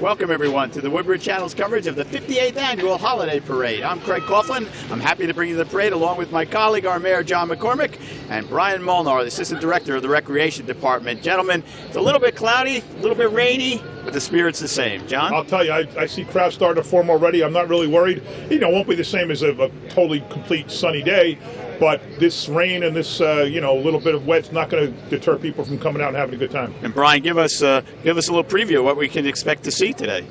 Welcome, everyone, to the Woodbridge Channel's coverage of the 58th Annual Holiday Parade. I'm Craig Coughlin. I'm happy to bring you the parade along with my colleague, our Mayor, John McCormick, and Brian Molnar, the Assistant Director of the Recreation Department. Gentlemen, it's a little bit cloudy, a little bit rainy, but the spirit's the same. John? I'll tell you, I see crowds starting to form already. I'm not really worried. You know, it won't be the same as a totally complete sunny day, but this rain and this, little bit of wet's not going to deter people from coming out and having a good time. And Brian, give us a little preview of what we can expect to see today.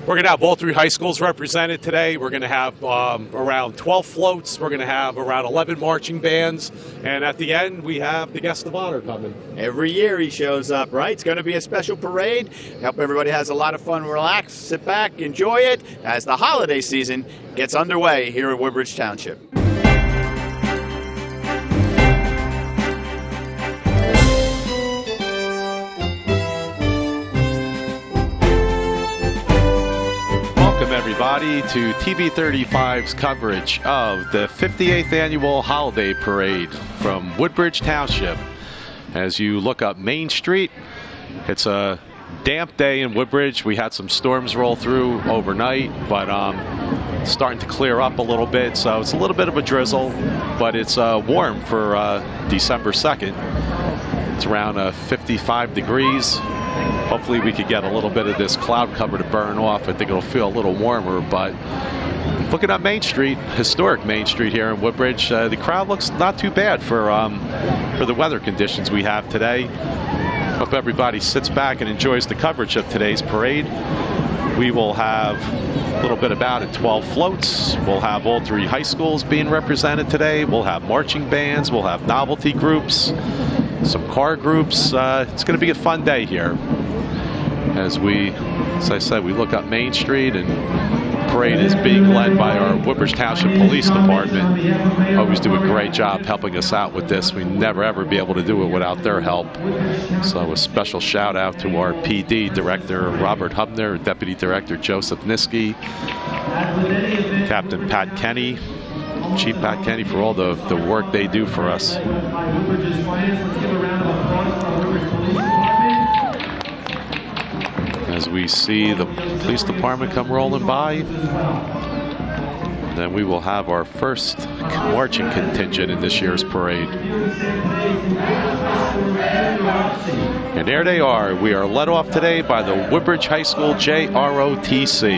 We're going to have all three high schools represented today. We're going to have around 12 floats. We're going to have around 11 marching bands. And at the end, we have the guest of honor coming. Every year he shows up, right? It's going to be a special parade. Hope everybody has a lot of fun, relax, sit back, enjoy it as the holiday season gets underway here in Woodbridge Township. Everybody to TV 35's coverage of the 58th Annual Holiday Parade from Woodbridge Township. As you look up Main Street, it's a damp day in Woodbridge. We had some storms roll through overnight, but starting to clear up a little bit, so it's a little bit of a drizzle, but it's warm for December 2nd. It's around 55 degrees. Hopefully we could get a little bit of this cloud cover to burn off. I think it'll feel a little warmer, but looking at Main Street, historic Main Street here in Woodbridge, the crowd looks not too bad for the weather conditions we have today. Hope everybody sits back and enjoys the coverage of today's parade. We will have a little bit about it, 12 floats. We'll have all three high schools being represented today. We'll have marching bands. We'll have novelty groups, some car groups. It's going to be a fun day here. As I said, we look up Main Street, and the parade is being led by our Woodbridge Township Police Department. Always do a great job helping us out with this. We never ever be able to do it without their help. So a special shout out to our PD Director Robert Hubner, Deputy Director Joseph Niski, Captain Pat Kenny, Chief Pat Kenny, for all the work they do for us. As we see the police department come rolling by, then we will have our first marching contingent in this year's parade. And there they are. We are led off today by the Woodbridge High School JROTC,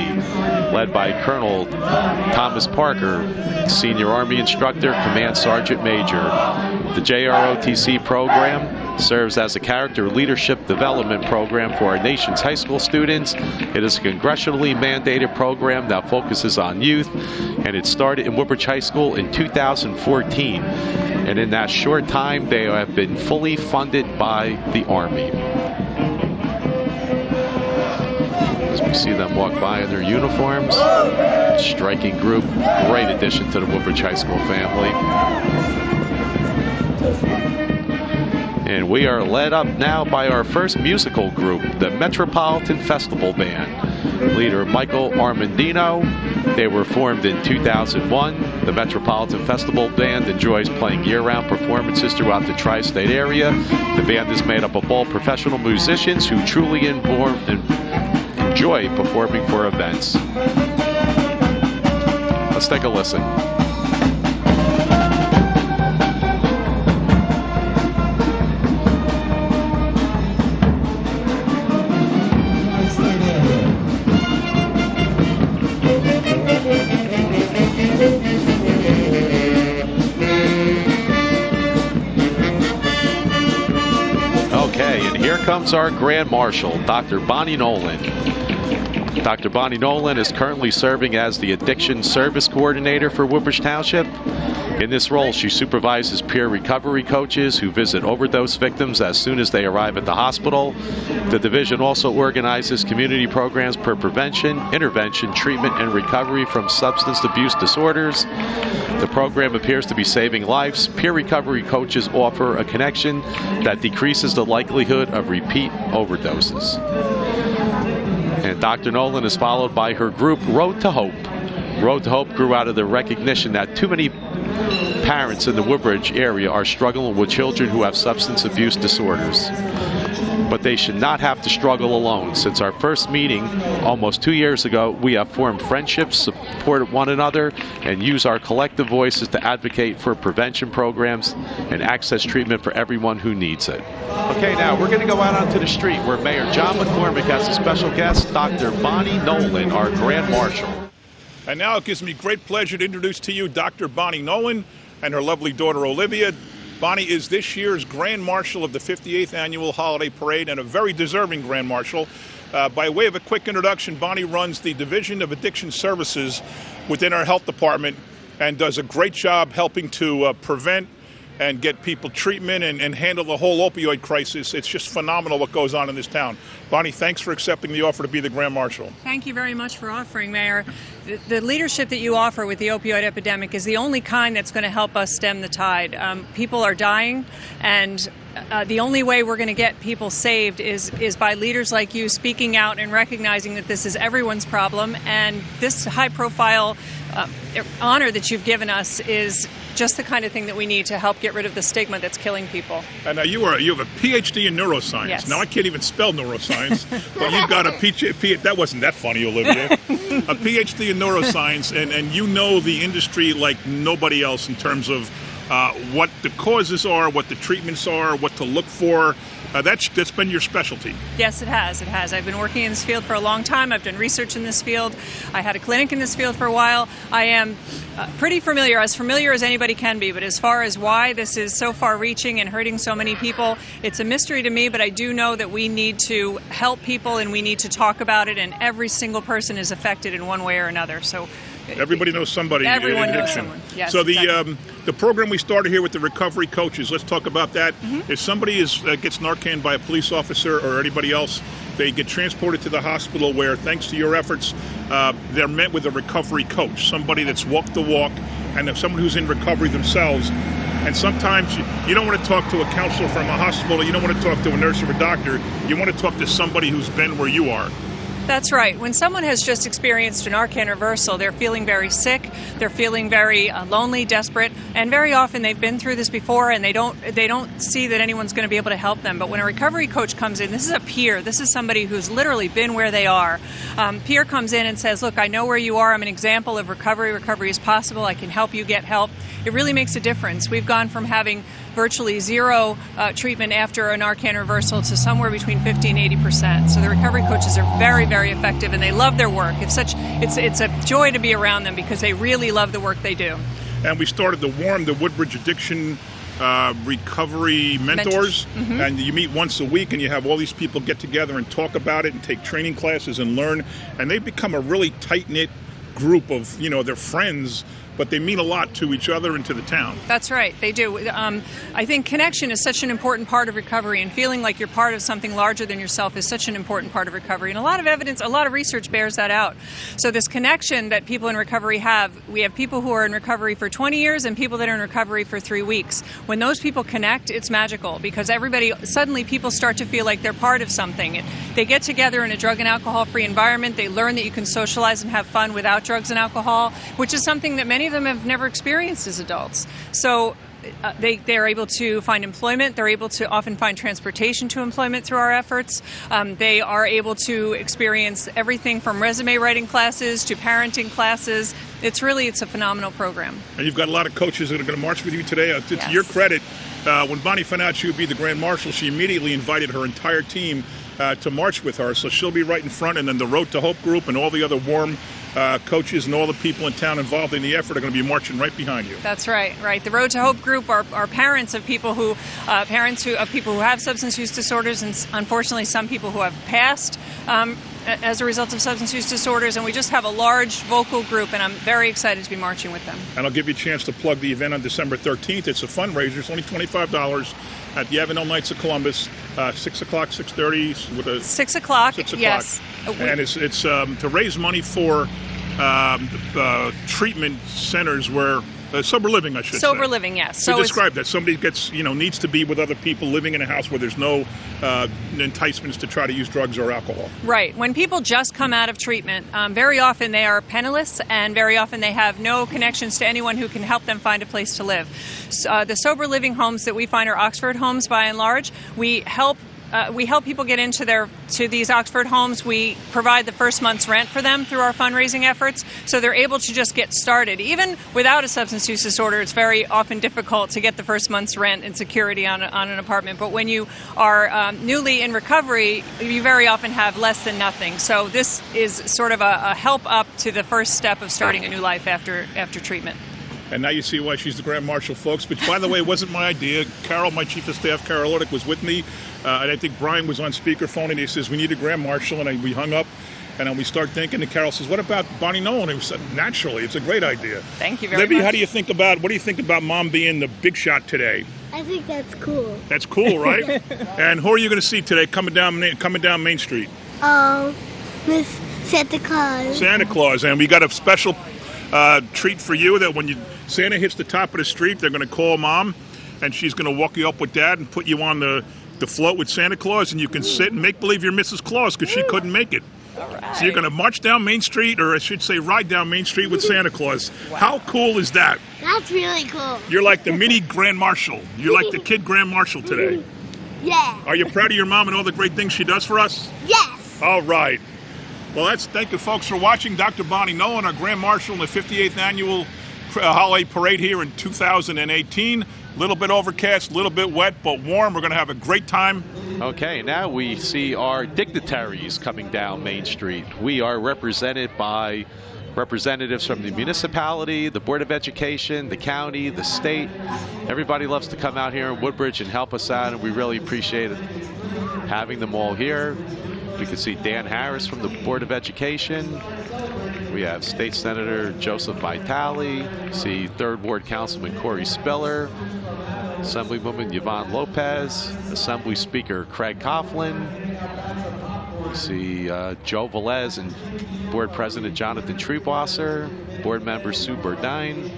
led by Colonel Thomas Parker, Senior Army Instructor, Command Sergeant Major. The JROTC program serves as a character leadership development program for our nation's high school students. It is a congressionally mandated program that focuses on youth, and it started in Woodbridge High School in 2014. And in that short time, they have been fully funded by the Army. As we see them walk by in their uniforms, striking group, great addition to the Woodbridge High School family. And we are led up now by our first musical group, the Metropolitan Festival Band. Leader Michael Armandino. They were formed in 2001. The Metropolitan Festival Band enjoys playing year-round performances throughout the tri-state area. The band is made up of all professional musicians who truly enjoy performing for events. Let's take a listen. Okay, and here comes our Grand Marshal, Dr. Bonnie Nolan. Dr. Bonnie Nolan is currently serving as the Addiction Service Coordinator for Woodbridge Township. In this role, she supervises peer recovery coaches who visit overdose victims as soon as they arrive at the hospital. The division also organizes community programs for prevention, intervention, treatment, and recovery from substance abuse disorders. The program appears to be saving lives. Peer recovery coaches offer a connection that decreases the likelihood of repeat overdoses. And Dr. Nolan is followed by her group, Road to Hope. Road to Hope grew out of the recognition that too many parents in the Woodbridge area are struggling with children who have substance abuse disorders. but they should not have to struggle alone. Since our first meeting almost 2 years ago, we have formed friendships, supported one another, and use our collective voices to advocate for prevention programs and access treatment for everyone who needs it. Okay, now we're going to go out onto the street where Mayor John McCormick has a special guest, Dr. Bonnie Nolan, our Grand Marshal. And now it gives me great pleasure to introduce to you Dr. Bonnie Nolan and her lovely daughter Olivia. Bonnie is this year's Grand Marshal of the 58th Annual Holiday Parade, and a very deserving Grand Marshal. By way of a quick introduction, Bonnie runs the Division of Addiction Services within our health department and does a great job helping to prevent and get people treatment and handle the whole opioid crisis. It's just phenomenal what goes on in this town. Bonnie, thanks for accepting the offer to be the Grand Marshal. Thank you very much for offering, Mayor. The leadership that you offer with the opioid epidemic is the only kind that's going to help us stem the tide. People are dying, and the only way we're going to get people saved is by leaders like you speaking out and recognizing that this is everyone's problem. And this high-profile honor that you've given us is just the kind of thing that we need to help get rid of the stigma that's killing people. And now you have a PhD in neuroscience. Yes. Now I can't even spell neuroscience, but you've got a PhD. That wasn't that funny, Olivia. A PhD in neuroscience, and you know the industry like nobody else in terms of what the causes are, what the treatments are, what to look for. That's been your specialty. Yes, it has. It has. I've been working in this field for a long time. I've done research in this field. I had a clinic in this field for a while. I am pretty familiar as anybody can be, but as far as why this is so far-reaching and hurting so many people, it's a mystery to me, but I do know that we need to help people and we need to talk about it, and every single person is affected in one way or another. So everybody knows somebody in addiction. Everyone knows someone. Yes, so exactly. The program we started here with the recovery coaches, let's talk about that. Mm-hmm. If somebody gets Narcan by a police officer or anybody else, they get transported to the hospital where, thanks to your efforts, they're met with a recovery coach, somebody that's walked the walk, and someone who's in recovery themselves. And sometimes you don't want to talk to a counselor from a hospital, you don't want to talk to a nurse or a doctor, you want to talk to somebody who's been where you are. That's right. When someone has just experienced a Narcan reversal, they're feeling very sick, they're feeling very lonely, desperate, and very often they've been through this before and they don't see that anyone's going to be able to help them. But when a recovery coach comes in, this is a peer, this is somebody who's literally been where they are. Peer comes in and says, look, I know where you are, I'm an example of recovery, recovery is possible, I can help you get help. It really makes a difference. We've gone from having virtually zero treatment after a Narcan reversal to somewhere between 50 and 80%. So the recovery coaches are very, very effective, and they love their work. It's a joy to be around them because they really love the work they do. And we started the Woodbridge Addiction Recovery Mentors, Mm-hmm. and you meet once a week, and you have all these people get together and talk about it and take training classes and learn, and they become a really tight-knit group of, they're friends, but they mean a lot to each other and to the town. That's right, they do. I think connection is such an important part of recovery, and feeling like you're part of something larger than yourself is such an important part of recovery. And a lot of evidence, a lot of research bears that out. So this connection that people in recovery have, we have people who are in recovery for 20 years and people that are in recovery for 3 weeks. When those people connect, it's magical because suddenly people start to feel like they're part of something. They get together in a drug and alcohol-free environment. They learn that you can socialize and have fun without drugs and alcohol, which is something that many of them have never experienced as adults. So they're able to find employment. They're able to often find transportation to employment through our efforts. They are able to experience everything from resume writing classes to parenting classes. It's a phenomenal program. And you've got a lot of coaches that are going to march with you today. To Yes. your credit, when Bonnie found out she would be the Grand Marshal, she immediately invited her entire team to march with her. So she'll be right in front, and then the Road to Hope group and all the other warm coaches and all the people in town involved in the effort are going to be marching right behind you. That's right. The Road to Hope group are parents of people who have substance use disorders, and unfortunately some people who have passed as a result of substance use disorders, and we just have a large vocal group, and I'm very excited to be marching with them. And I'll give you a chance to plug the event on December 13th. It's a fundraiser. It's only $25 at the Avenel Knights of Columbus, 6 o'clock, 6:30. With a 6 o'clock, 6 o'clock. yes. And it's to raise money for treatment centers where sober living, I should say. Sober living, yes. So describe that. Somebody needs to be with other people, living in a house where there's no enticements to try to use drugs or alcohol. Right. When people just come out of treatment, very often they are penniless, and very often they have no connections to anyone who can help them find a place to live. The sober living homes that we find are Oxford homes by and large. We help we help people get into these Oxford homes. We provide the first month's rent for them through our fundraising efforts, so they're able to just get started. Even without a substance use disorder, it's very often difficult to get the first month's rent and security on an apartment. But when you are newly in recovery, you very often have less than nothing. So this is sort of a help up to the first step of starting a new life after treatment. And now you see why she's the Grand Marshal, folks. But by the way, it wasn't my idea. Carol, my Chief of Staff, Carol Ordick, was with me. And I think Brian was on speakerphone, and he says, we need a Grand Marshal. And we hung up, and then we start thinking, and Carol says, what about Bonnie Nolan? And we said, naturally, it's a great idea. Thank you very much. Libby, what do you think about Mom being the big shot today? I think that's cool. That's cool, right? And who are you going to see today coming down Main Street? Miss Santa Claus. Santa Claus. And we got a special treat for you that when Santa hits the top of the street, they're going to call Mom, and she's going to walk you up with Dad and put you on the float with Santa Claus, and you can sit and make believe you're Mrs. Claus because she couldn't make it. All right. So you're going to march down Main Street, or I should say ride down Main Street with Santa Claus. Wow. How cool is that? That's really cool. You're like the mini Grand Marshal. You're like the kid Grand Marshal today. Yeah. Are you proud of your mom and all the great things she does for us? Yes. All right. Well, thank you, folks, for watching. Dr. Bonnie Nolan, our Grand Marshal in the 58th Annual Holiday Parade here in 2018. A little bit overcast, a little bit wet, but warm. We're going to have a great time. Okay, now we see our dignitaries coming down Main Street. We are represented by representatives from the municipality, the Board of Education, the county, the state. Everybody loves to come out here in Woodbridge and help us out, and we really appreciate having them all here. We can see Dan Harris from the Board of Education. We have State Senator Joseph Vitale. See 3rd Ward Councilman Corey Spiller. Assemblywoman Yvonne Lopez. Assembly Speaker Craig Coughlin. We see Joe Velez and Board President Jonathan Treebwasser. Board Member Sue Burdine.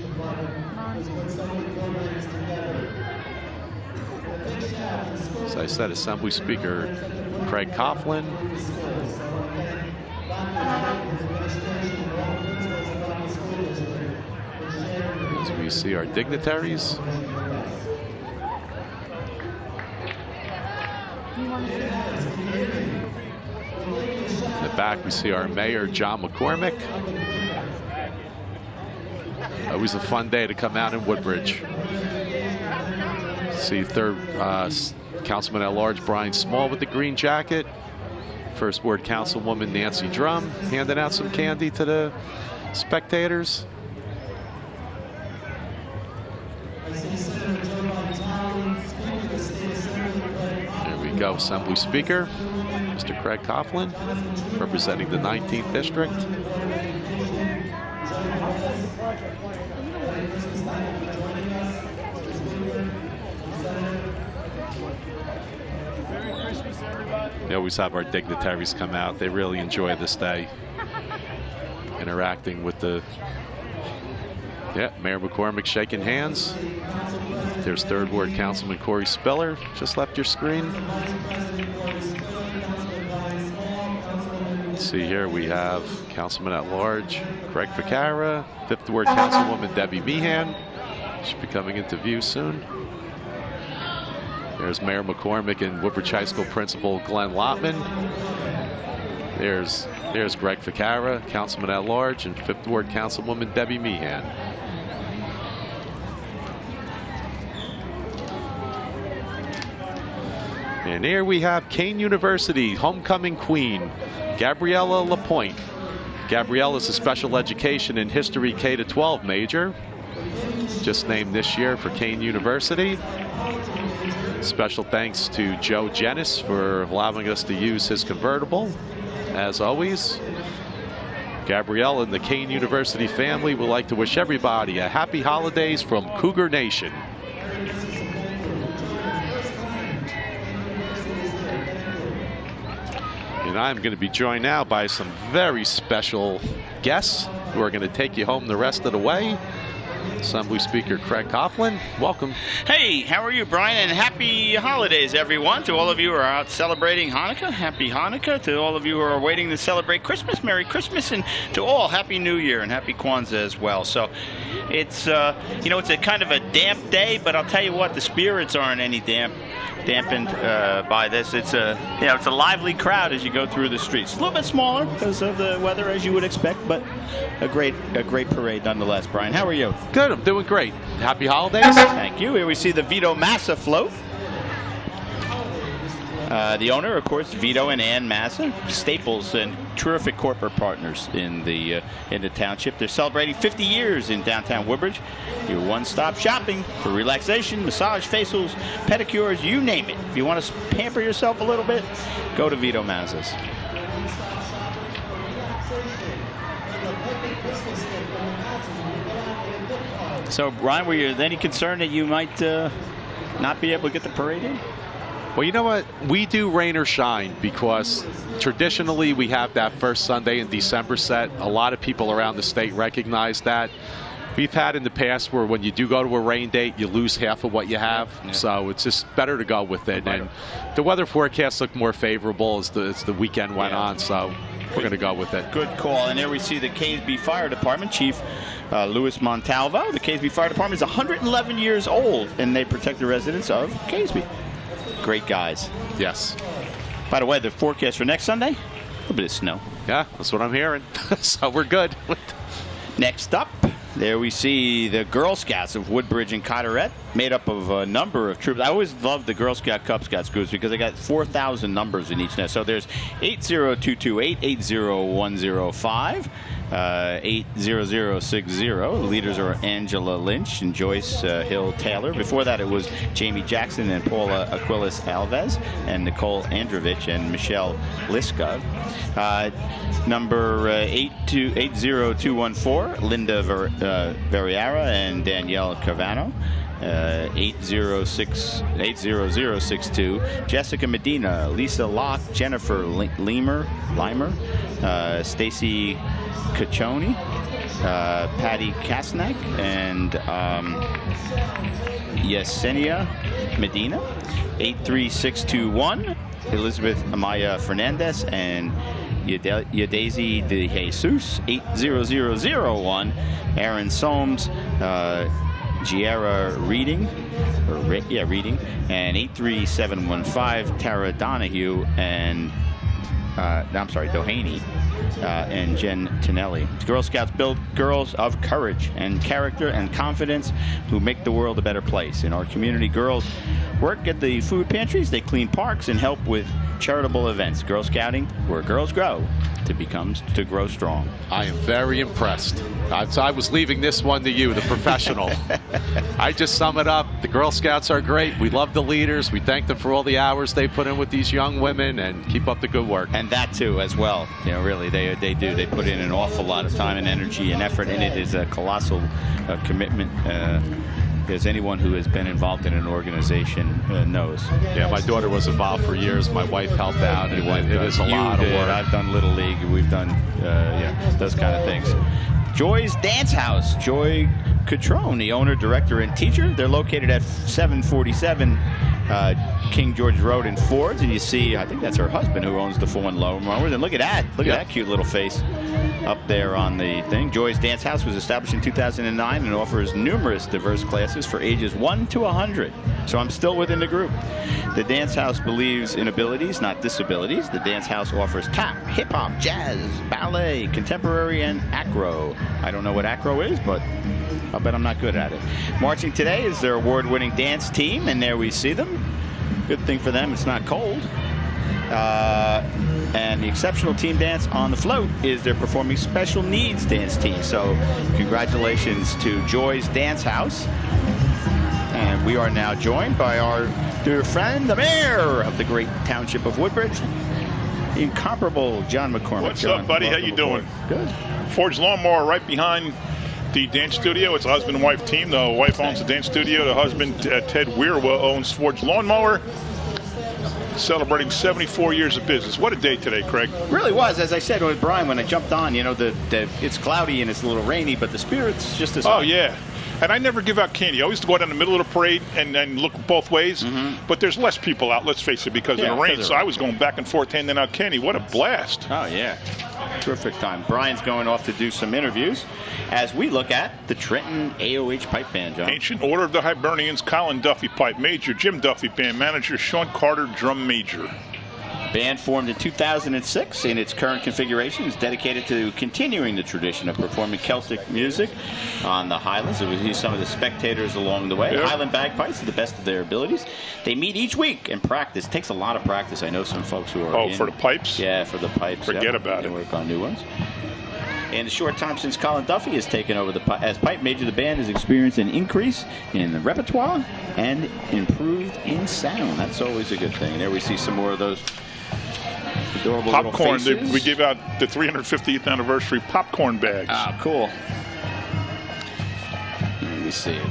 As I said, Assembly Speaker Craig Coughlin. As we see our dignitaries. In the back, we see our Mayor, John McCormick. Always a fun day to come out in Woodbridge. See 3rd Councilman at Large Brian Small with the green jacket. 1st Ward Councilwoman Nancy Drum handing out some candy to the spectators. There we go, Assembly Speaker Mr. Craig Coughlin, representing the 19th District. They always have our dignitaries come out. They really enjoy this day, interacting with the Mayor McCormick shaking hands. There's 3rd Ward Councilman Corey Spiller, just left your screen. Let's see here, we have Councilman at Large Greg Ficara, 5th Ward Councilwoman Debbie Meehan. She'll be coming into view soon. There's Mayor McCormick and Woodbridge High School Principal Glenn Lotman. There's Greg Ficara, Councilman at Large, and 5th Ward Councilwoman Debbie Meehan. And here we have Kane University homecoming queen, Gabriella LaPointe. Gabriella is a special education and history K-12 major, just named this year for Kane University. Special thanks to Joe Jennis for allowing us to use his convertible. As always, Gabrielle and the Kane University family would like to wish everybody a happy holidays from Cougar Nation. And I'm going to be joined now by some very special guests who are going to take you home the rest of the way. Assembly Speaker Craig Coughlin, welcome. Hey, how are you, Brian? And happy holidays, everyone. To all of you who are out celebrating Hanukkah, happy Hanukkah. To all of you who are waiting to celebrate Christmas, Merry Christmas. And to all, Happy New Year and Happy Kwanzaa as well. So it's, it's a kind of a damp day, but I'll tell you what, the spirits aren't any damp dampened by this. It's a it's a lively crowd as you go through the streets. A little bit smaller because of the weather, as you would expect, but a great parade nonetheless. Brian, how are you? Good, I'm doing great. Happy holidays. Thank you. Here we see the Vito Massa float. The owner, of course, Vito and Ann Massa, staples and terrific corporate partners in the township. They're celebrating 50 years in downtown Woodbridge. Your one-stop shopping for relaxation, massage, facials, pedicures, you name it. If you want to pamper yourself a little bit, go to Vito Massa's. So, Brian, were you any concerned that you might not be able to get the parade in? Well, you know what? We do rain or shine because traditionally we have that first Sunday in December set. A lot of people around the state recognize that. We've had in the past where when you do go to a rain date, you lose half of what you have. Yeah. So it's just better to go with it. And the weather forecasts look more favorable as the weekend went on. So we're going to go with it. Good call. And there we see the Caseby Fire Department, Chief Louis Montalvo. The Caseby Fire Department is 111 years old, and they protect the residents of Caseby. Great guys. Yes. By the way, the forecast for next Sunday, a little bit of snow. Yeah, that's what I'm hearing. So we're good. Next up, there we see the Girl Scouts of Woodbridge and Carteret, made up of a number of troops. I always loved the Girl Scout Cub Scouts groups because they got 4,000 numbers in each nest. So there's 80228, 80105, 80060. The leaders are Angela Lynch and Joyce Hill Taylor. Before that, it was Jamie Jackson and Paula Aquilas Alves and Nicole Androvich and Michelle Liska. Number 80214, Linda Verriera and Danielle Carvano. 80062, Jessica Medina, Lisa Locke, Jennifer Limer, Stacy Caccioni, Patty Kasnak, and Yesenia Medina. 83621, Elizabeth Amaya Fernandez and Yadaisy De Jesus. 80001, Aaron Soames, Giera Reading, and 83715, Tara Donahue and Doheny and Jen Tonelli. Girl Scouts build girls of courage and character and confidence who make the world a better place. In our community, girls work at the food pantries, they clean parks, and help with charitable events. Girl Scouting, where girls grow to grow strong. I am very impressed. I was leaving this one to you, the professional. I just sum it up. The Girl Scouts are great. We love the leaders. We thank them for all the hours they put in with these young women, and keep up the good work. And that too, as well. You know, really, they do. They put in an awful lot of time and energy and effort, and it is a colossal commitment. As anyone who has been involved in an organization knows. Yeah, my daughter was involved for years. My wife helped out. It is a lot of work. I've done Little League. We've done those kind of things. Joy's Dance House. Joy Catrone, the owner, director, and teacher. They're located at 747 King George Road in Fords, and you see, I think that's her husband who owns the Fawn Low Mowers. And look at that. Look at that cute little face up there on the thing. Joy's Dance House was established in 2009 and offers numerous diverse classes for ages 1 to 100. So I'm still within the group. The Dance House believes in abilities, not disabilities. The Dance House offers tap, hip-hop, jazz, ballet, contemporary, and acro. I don't know what acro is, but I'll bet I'm not good at it. Marching today is their award-winning dance team, and there we see them. Good thing for them, it's not cold. And the exceptional team dance on the float is their performing special needs dance team. So congratulations to Joy's Dance House. And we are now joined by our dear friend, the mayor of the great township of Woodbridge, the incomparable John McCormick. What's up, buddy? How you doing? Good. Forge Lawnmower right behind the dance studio. It's a husband and wife team. The wife owns the dance studio. The husband, Ted Weirwa, owns Forge Lawnmower. Celebrating 74 years of business. What a day today, Craig. Really was. As I said with Brian when I jumped on, you know, it's cloudy and it's a little rainy, but the spirit's just as high. Oh, yeah. And I never give out candy. I always go down the middle of the parade and look both ways. But there's less people out, let's face it, because of the rain. So I was going back and forth handing out candy. What a blast. Oh, yeah. Terrific time. Brian's going off to do some interviews as we look at the Trenton AOH Pipe Band, John. Ancient Order of the Hibernians, Colin Duffy, Pipe Major, Jim Duffy, Band Manager, Sean Carter, Drum Major. Band formed in 2006 in its current configuration is dedicated to continuing the tradition of performing Celtic music on the Highlands. It was some of the spectators along the way. Yep. Highland bagpipes to the best of their abilities. They meet each week and practice. It takes a lot of practice. I know some folks who are for the pipes? Yeah, for the pipes. Forget about they it. work on new ones. In the short time since Colin Duffy has taken over as pipe major, the band has experienced an increase in the repertoire and improved in sound. That's always a good thing. And there we see some more of those adorable popcorn. little faces. We gave out the 350th anniversary popcorn bags. Ah, cool. Let me see it.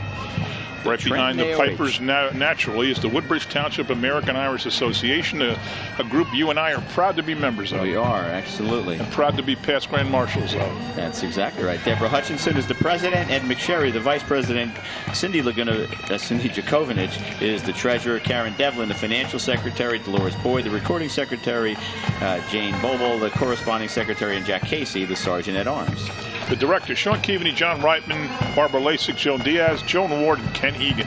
Right behind the AOH. Pipers naturally is the Woodbridge Township American Irish Association, a group you and I are proud to be members of. We are, absolutely. And proud to be past Grand Marshals of. That's exactly right. Deborah Hutchinson is the president. Ed McSherry, the vice president. Cindy Jakovich is the treasurer. Karen Devlin, the financial secretary. Dolores Boyd, the recording secretary. Jane Boble, the corresponding secretary. And Jack Casey, the sergeant at arms. The director, Sean Keaveney, John Reitman, Barbara Lasik, Joan Diaz, Joan Ward, and Ken Egan.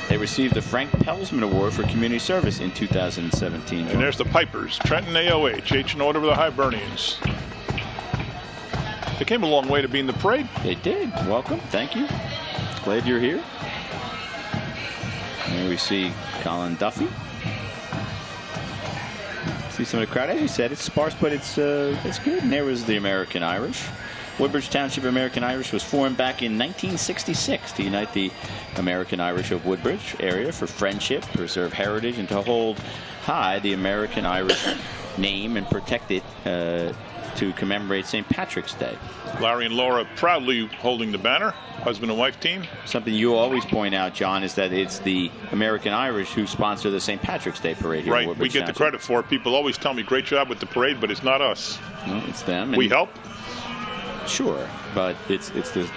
They received the Frank Pelsman Award for Community Service in 2017. And there's the Pipers, Trenton AOH, Ancient Order of the Hibernians. They came a long way to be in the parade. They did. Welcome. Thank you. Glad you're here. Here we see Colin Duffy. See some of the crowd. As you said, it's sparse, but it's good. And there was the American Irish. Woodbridge Township American Irish was formed back in 1966 to unite the American Irish of Woodbridge area for friendship, preserve heritage, and to hold high the American Irish name and protect it to commemorate St. Patrick's Day. Larry and Laura proudly holding the banner, husband and wife team. Something you always point out, John, is that it's the American Irish who sponsor the St. Patrick's Day parade here. Right, we get the credit for it. People always tell me, great job with the parade, but it's not us. No, it's them. We help. Sure, but it's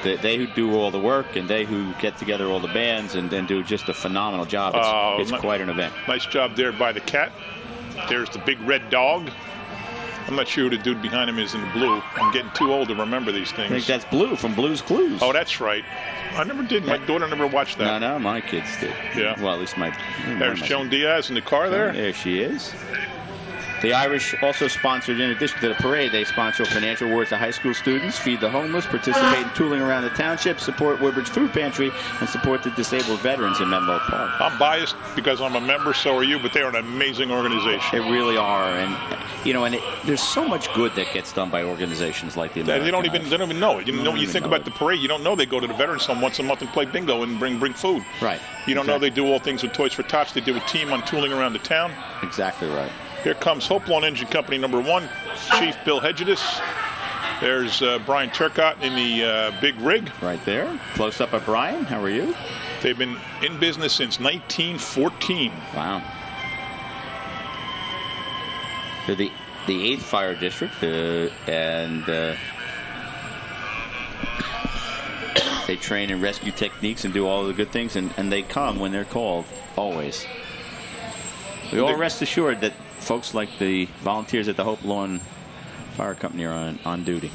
they who do all the work and they who get together all the bands and then do just a phenomenal job. It's quite an event. Nice job there by the cat. There's the big red dog. I'm not sure who the dude behind him is in the blue. I'm getting too old to remember these things. I think that's Blue from Blue's Clues. Oh, that's right. I never did. My daughter never watched that. No, my kids did. Yeah. Well, at least my... There's Joan Diaz in the car there. There she is. The Irish also sponsored, in addition to the parade, they sponsor financial awards to high school students, feed the homeless, participate in tooling around the township, support Woodbridge Food Pantry, and support the disabled veterans in Menlo Park. I'm biased because I'm a member, so are you, but they're an amazing organization. They really are, and there's so much good that gets done by organizations like the American They don't even know it. When you think about it. the parade, you don't know they go to the Veterans Home once a month and play bingo and bring food. Right. You don't know they do all things with Toys for Tots. They do a team on tooling around the town. Exactly right. Here comes Hope Lawn Engine Company #1, Chief Bill Hedgedis. There's Brian Turcott in the big rig. Right there. Close up of Brian. How are you? They've been in business since 1914. Wow. They're the 8th Fire District, and they train in rescue techniques and do all the good things, and they come when they're called, always. We all rest assured that folks like the volunteers at the Hope Lawn Fire Company are on duty.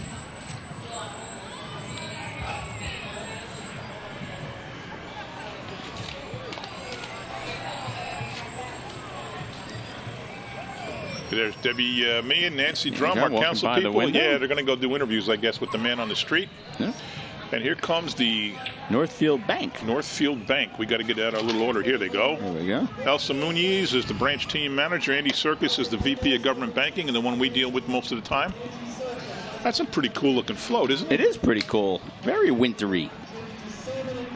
There's Debbie May and Nancy Drum, our council people. Yeah, they're going to go do interviews, I guess, with the man on the street. Yeah. And here comes the Northfield Bank. Northfield Bank. We got to get out our little order. Here they go. There we go. Elsa Muniz is the branch team manager. Andy Serkis is the VP of Government Banking and the one we deal with most of the time. That's a pretty cool looking float, isn't it? It is pretty cool. Very wintry.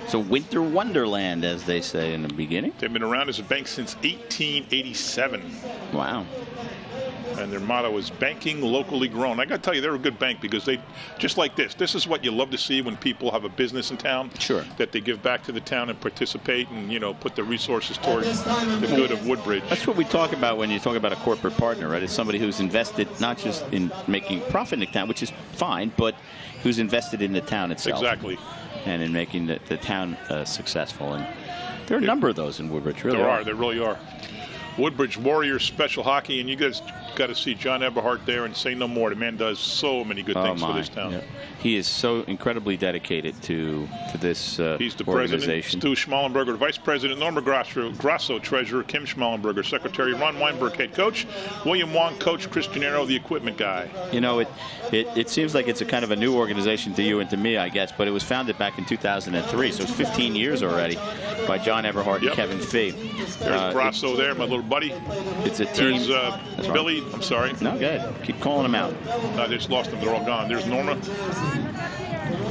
It's a winter wonderland, as they say in the beginning. They've been around as a bank since 1887. Wow. And their motto is banking locally grown. I got to tell you, they're a good bank because they, just like this. This is what you love to see when people have a business in town. Sure. That they give back to the town and participate and, put the resources towards the good of Woodbridge. That's what we talk about when you talk about a corporate partner, right? It's somebody who's invested not just in making profit in the town, which is fine, but who's invested in the town itself. Exactly. and in making the town successful. And there are a number of those in Woodbridge. Really There really are. Woodbridge Warriors special hockey, and you guys got to see John Eberhardt there and say no more. The man does so many good things for this town. Yeah. He is so incredibly dedicated to this He's the organization. president, Stu Schmallenberger, vice president, Norma Grasso, treasurer, Kim Schmallenberger, secretary, Ron Weinberg, head coach, William Wong, coach, Chris Gennaro, the equipment guy. You know, it seems like it's a kind of a new organization to you and to me, I guess, but it was founded back in 2003, so it's 15 years already, by John Eberhardt and Kevin Fee. There's Grasso there, my little buddy. It's a team. There's Billy. I'm sorry. No, good. Keep calling them out. I just lost them. They're all gone. There's Norma.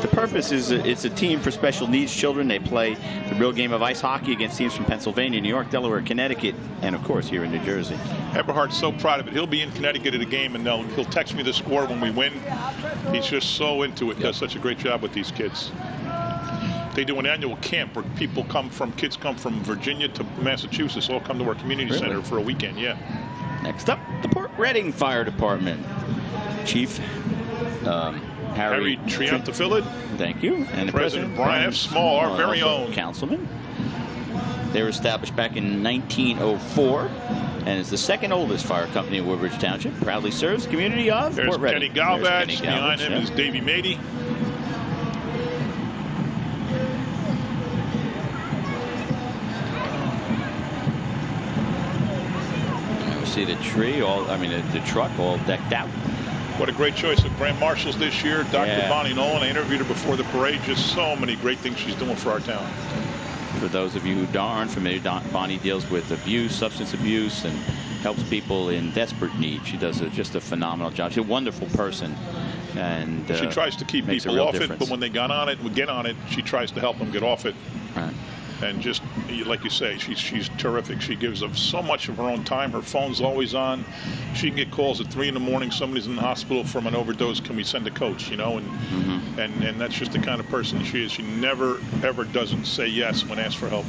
The purpose is it's a team for special needs children. They play the real game of ice hockey against teams from Pennsylvania, New York, Delaware, Connecticut, and, of course, here in New Jersey. Eberhardt's so proud of it. He'll be in Connecticut at a game, and he'll text me the score when we win. He's just so into it. Does such a great job with these kids. They do an annual camp where kids come from Virginia to Massachusetts, all come to our community center for a weekend. Yeah. Next up, the Port Reading Fire Department. Chief Harry Triantafillid. Thank you. And the President Brian F. Small, our very own councilman. They were established back in 1904 and is the second oldest fire company in Woodbridge Township. Proudly serves the community of Port Reading. Kenny Galbach. Behind him is Davey Mady. See the tree, the truck all decked out. What a great choice of grand marshals this year. Dr. Bonnie Nolan, I interviewed her before the parade. Just so many great things she's doing for our town. For those of you who aren't familiar, Bonnie deals with abuse, substance abuse, and helps people in desperate need. She does just a phenomenal job. She's a wonderful person. And she tries to keep people off it, but when they get on it, she tries to help them get off it. Right. And just like you say, she's terrific. She gives up so much of her own time. Her phone's always on. She can get calls at 3 in the morning. Somebody's in the hospital from an overdose. Can we send a coach? And that's just the kind of person she is. She never ever doesn't say yes when asked for help.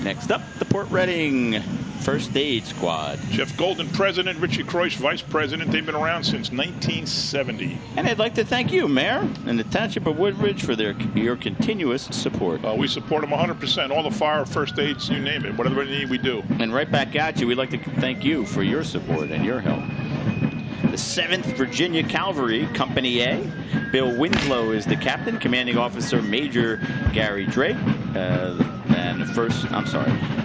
Next up, the Port Reading First Aid Squad. Jeff Golden, president. Richie Croix, vice president. They've been around since 1970. And I'd like to thank you, Mayor, and the Township of Woodbridge for your continuous support. We support them 100%. All the fire, first aids, you name it. Whatever they need, we do. And right back at you, we'd like to thank you for your support and your help. The 7th Virginia Cavalry, Company A. Bill Winslow is the captain. Commanding officer, Major Gary Drake.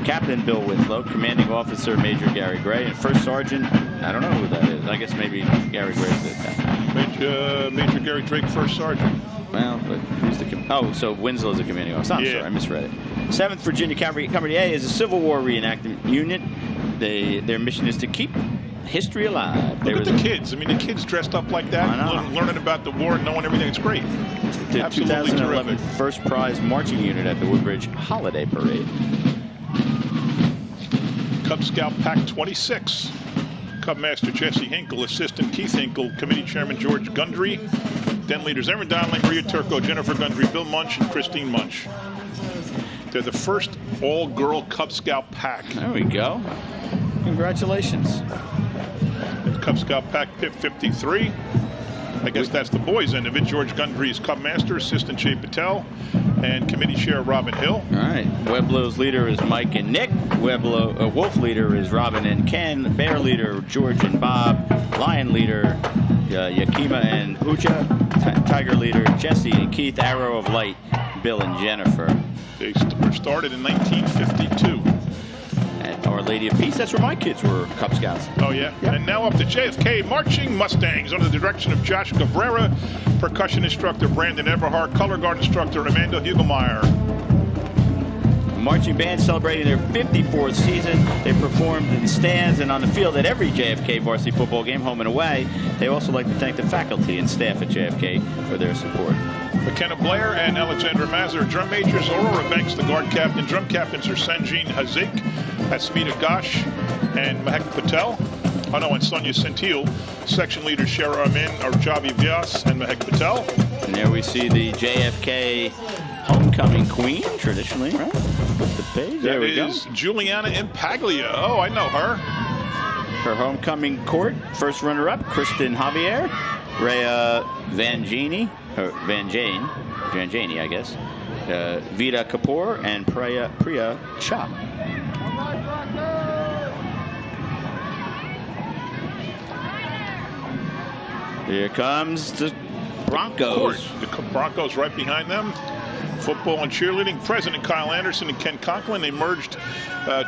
Captain Bill Winslow, commanding officer Major Gary Gray, and first sergeant, I don't know who that is. I guess maybe Gary Gray's the captain. Major Gary Drake, first sergeant. Well, but who's the so Winslow's the commanding officer. I'm sorry, I misread it. 7th Virginia Cavalry Company A is a Civil War reenactment unit. Their mission is to keep history alive. Look at the kids. I mean, the kids dressed up like that, learning about the war, knowing everything. It's great. The 2011 First Prize Marching Unit at the Woodbridge Holiday Parade. Cub Scout Pack 26. Cub Master Jesse Hinkle, Assistant Keith Hinkle, Committee Chairman George Gundry, Den Leaders Erin Donnelly, Maria Turco, Jennifer Gundry, Bill Munch, and Christine Munch. They're the first all-girl Cub Scout pack. There we go. Congratulations. It's Cub Scout Pack Pip 53. I guess that's the boys' end of it. George Gundry is Cub Master, Assistant Jay Patel, and Committee Chair Robin Hill. All right. Weblow's leader is Mike and Nick. Wolf leader is Robin and Ken. Bear leader, George and Bob. Lion leader, Yakima and Pooja. Tiger leader, Jesse and Keith. Arrow of Light, Bill and Jennifer. They were started in 1952. Our Lady of Peace. That's where my kids were Cub Scouts. Oh, yeah? Yep. And now up to JFK Marching Mustangs under the direction of Josh Cabrera, percussion instructor Brandon Everhart, color guard instructor Amanda Hugelmeyer. Marching band celebrating their 54th season. They performed in the stands and on the field at every JFK varsity football game, home and away. They also like to thank the faculty and staff at JFK for their support. McKenna Blair and Alexandra Mazur, drum majors. Aurora Banks, the guard captain. Drum captains are Sanjeen Hazik, Asmita Ghosh, and Mahek Patel. Oh, no, and Sonia Sentil. Section leaders Shara Amin, Arjavi Vyas, and Mahek Patel. And there we see the JFK homecoming queen, traditionally, right? Flip the page. There we go. That is Juliana Impaglia. Oh, I know her. Her homecoming court, first runner-up, Kristen Javier, Rhea Van Jane, Janjani, I guess. Vida Kapoor and Priya Shah. Here comes the Broncos. Of course, the Broncos right behind them. Football and cheerleading. President Kyle Anderson and Ken Conklin, they merged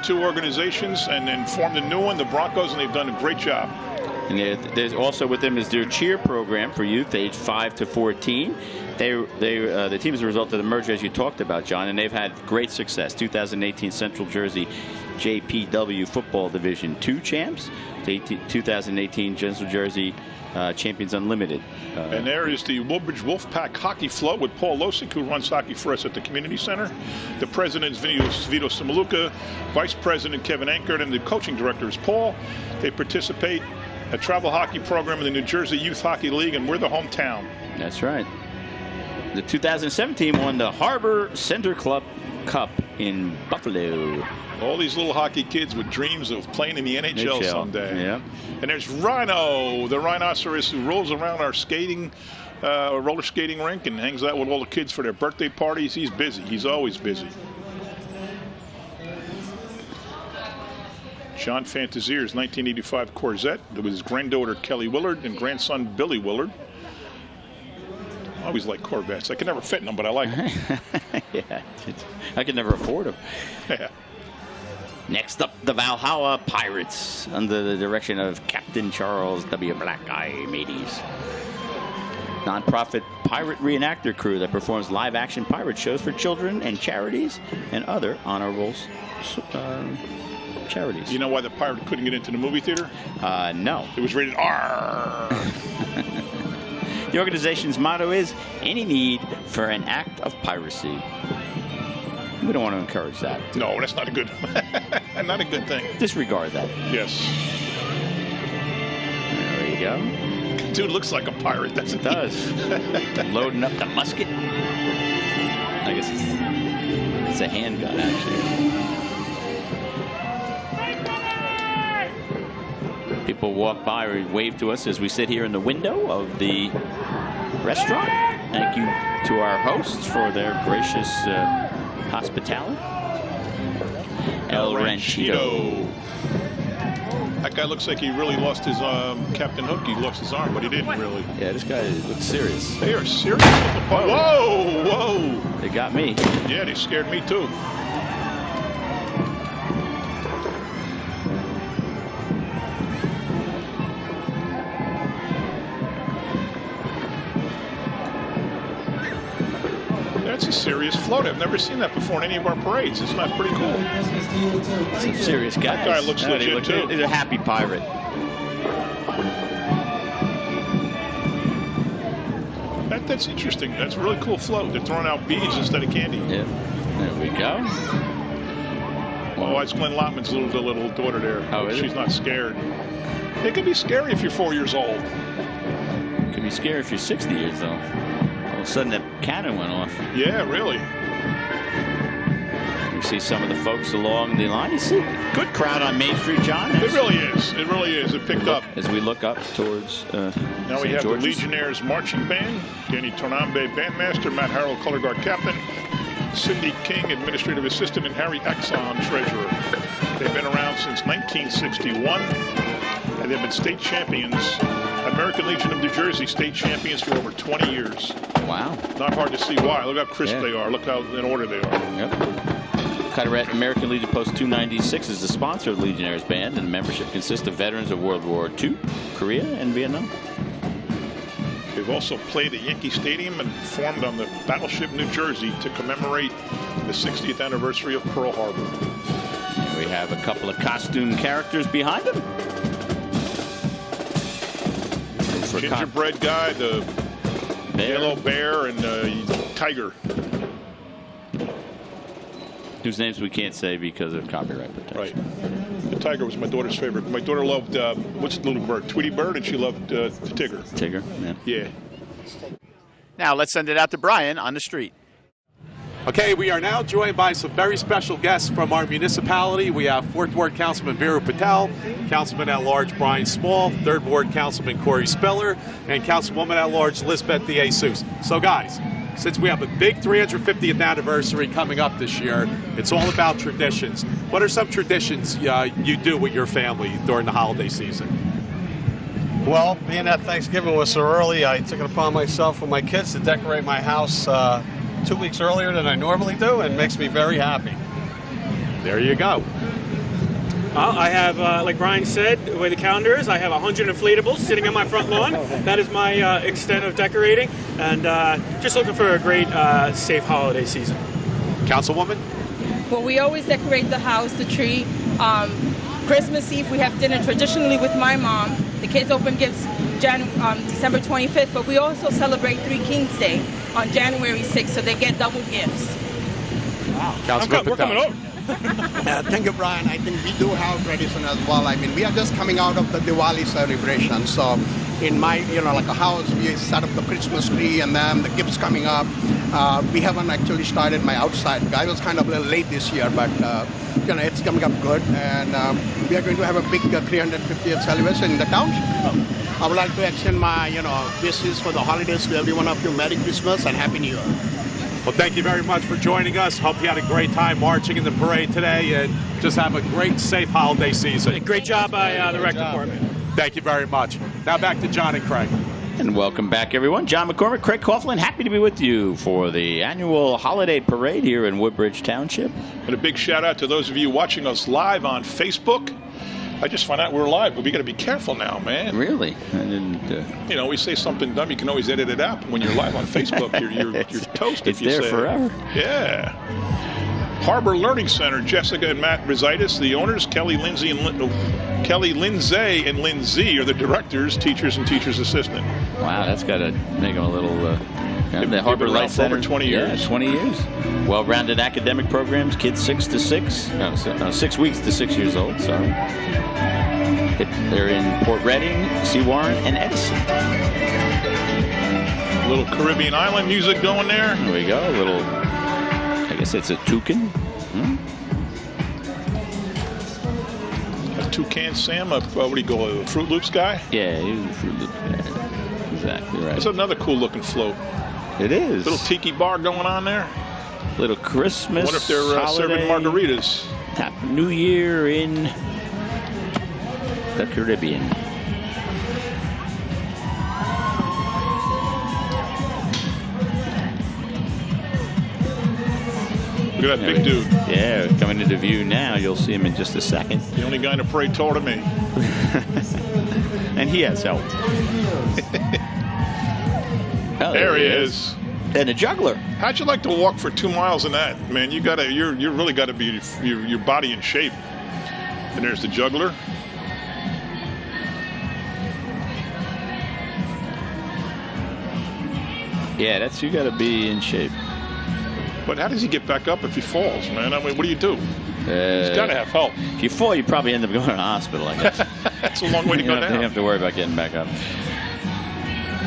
2 organizations and then formed a new one, the Broncos, and they've done a great job. And there's also with them is their cheer program for youth age 5 to 14. The team is a result of the merger, as you talked about, John, and they've had great success. 2018 Central Jersey JPW Football Division 2 champs. 2018 Central Jersey Champions Unlimited. And there is the Woodbridge Wolfpack Hockey Float with Paul Losick, who runs hockey for us at the community center. The president is Vito Simaluka, vice president Kevin Ankert, and the coaching director is Paul. They participate a travel hockey program in the New Jersey Youth Hockey League, and we're the hometown. That's right. The 2017 won the Harbor Center Club Cup in Buffalo. All these little hockey kids with dreams of playing in the NHL someday. Yeah. And there's Rhino, the rhinoceros who rolls around our roller skating rink and hangs out with all the kids for their birthday parties. He's busy. He's always busy. John Fantazier's 1985 Corvette. There was his granddaughter Kelly Willard and grandson Billy Willard. I always like Corvettes. I can never fit in them, but I like them. Yeah, I could never afford them. Yeah. Next up, the Valhalla Pirates, under the direction of Captain Charles W. Blackeye Mateys. Nonprofit pirate reenactor crew that performs live-action pirate shows for children and charities and other honorable charities. You know why the pirate couldn't get into the movie theater? No. It was rated R. The organization's motto is, any need for an act of piracy. We don't want to encourage that. No, that's not a good not a good thing. Disregard that. Yes. There we go. Dude looks like a pirate. That's it. Does. Loading up the musket. I guess it's a handgun, actually. People walk by or wave to us as we sit here in the window of the restaurant. Thank you to our hosts for their gracious hospitality. El Ranchito. That guy looks like he really lost his Captain Hook. He lost his arm, but he didn't really. Yeah, this guy looks serious. They are serious. Whoa, whoa. They got me. Yeah, they scared me too. That's a serious float. I've never seen that before in any of our parades. Isn't that pretty cool? Some serious guys. That guy looks legit too. He's a happy pirate. That's interesting. That's a really cool float. They're throwing out beads instead of candy. Yeah. There we go. Oh, that's Glenn Lotman's little daughter there. Oh, she's not scared. It can be scary if you're 4 years old. It can be scary if you're 60 years old. All of a sudden, that cannon went off. Yeah, really. You see some of the folks along the line. You see a good crowd on Main Street, John. It really is. It really is. It picked up. As we look up towards now St. we have George's. the Legionnaires Marching Band, Danny Tornambe, Bandmaster, Matt Harrell, Color Guard Captain, Cindy King, Administrative Assistant, and Harry Axon, Treasurer. They've been around since 1961, and they've been state champions. American Legion of New Jersey state champions for over 20 years. Wow. Not hard to see why. Look how crisp they are. Look how in order they are. Yep. Carteret American Legion Post 296 is the sponsor of the Legionnaires Band, and membership consists of veterans of World War II, Korea, and Vietnam. They've also played at Yankee Stadium and performed on the battleship New Jersey to commemorate the 60th anniversary of Pearl Harbor. And we have a couple of costume characters behind them. Gingerbread guy, the yellow bear, and the tiger. Whose names we can't say because of copyright protection. Right. The tiger was my daughter's favorite. My daughter loved, what's the little bird? Tweety Bird, and she loved the Tigger. Tigger, yeah. Yeah. Now let's send it out to Brian on the street. Okay, we are now joined by some very special guests from our municipality. We have 4th Ward Councilman Viru Patel, Councilman at Large Brian Small, 3rd Ward Councilman Corey Speller, and Councilwoman at Large Lisbeth D.A. Seuss. So guys, since we have a big 350th anniversary coming up this year, it's all about traditions. What are some traditions you do with your family during the holiday season? Well, being that Thanksgiving was so early, I took it upon myself with my kids to decorate my house 2 weeks earlier than I normally do, and it makes me very happy. There you go. I have, like Brian said, the way the calendar is, I have 100 inflatables sitting on my front lawn. That is my extent of decorating, and just looking for a great, safe holiday season. Councilwoman? Well, we always decorate the house, the tree. Christmas Eve, we have dinner traditionally with my mom. The kids open gifts December 25th, but we also celebrate Three Kings Day on January 6th, so they get double gifts. Wow. We're coming over. Thank you, Brian. I think we do have tradition as well. I mean, we are just coming out of the Diwali celebration. So in my, like a house, we set up the Christmas tree and then the gifts coming up. We haven't actually started my outside. I was kind of a little late this year, but, it's coming up good. And we are going to have a big 350th celebration in the township. I would like to extend my, wishes for the holidays to every one of you. Merry Christmas and Happy New Year. Well, thank you very much for joining us. Hope you had a great time marching in the parade today, and just have a great, safe holiday season. Great job by the rec department. Thank you very much. Now back to John and Craig. And welcome back, everyone. John McCormick, Craig Coughlin, happy to be with you for the annual holiday parade here in Woodbridge Township. And a big shout out to those of you watching us live on Facebook. I just found out we're live, but we got to be careful now, man. Really? I didn't. We say something dumb, you can always edit it out. But when you're live on Facebook, you're toast. It's if you there say forever. Yeah. Harbor Learning Center, Jessica and Matt Rizaitis, the owners. Kelly Lindsay and Lindsay are the directors, teachers and teachers assistant. Wow, that's got to make them a little. The Harbor Light Center for over 20 years. Yeah, 20 years. Well-rounded academic programs, kids 6 to 6. No, 6 weeks to 6 years old. Sorry. They're in Port Reading, Seawarren, and Edison. A little Caribbean island music going there. There we go. A little. I guess it's a toucan. A toucan Sam, what do you call it, a Fruit Loops guy? Yeah, he's a Fruit Loops guy. Exactly right. That's another cool looking float. It is. Little tiki bar going on there. Little Christmas. What if they're serving margaritas? Happy New Year in the Caribbean. Look at that big dude. Yeah, coming into view now. You'll see him in just a second. The only guy in the parade taller than me. And he has help. Oh, there he is. And a juggler. How'd you like to walk for 2 miles in that, man? You really got to be your body in shape. And there's the juggler. Yeah, you got to be in shape. But how does he get back up if he falls, man? I mean, what do you do? He's got to have help. If you fall, you probably end up going to the hospital, I guess. That's a long way to go down. You don't have to worry about getting back up.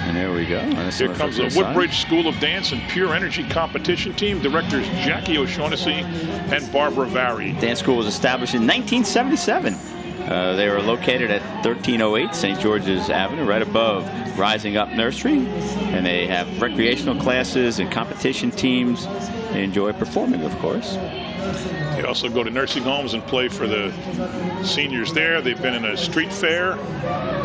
And there we go. Here comes the Woodbridge School of Dance and Pure Energy Competition Team. Directors Jackie O'Shaughnessy and Barbara Vary. Dance school was established in 1977. They were located at 1308 St. George's Avenue, right above Rising Up Nursery. And they have recreational classes and competition teams. They enjoy performing, of course. They also go to nursing homes and play for the seniors there. They've been in a street fair.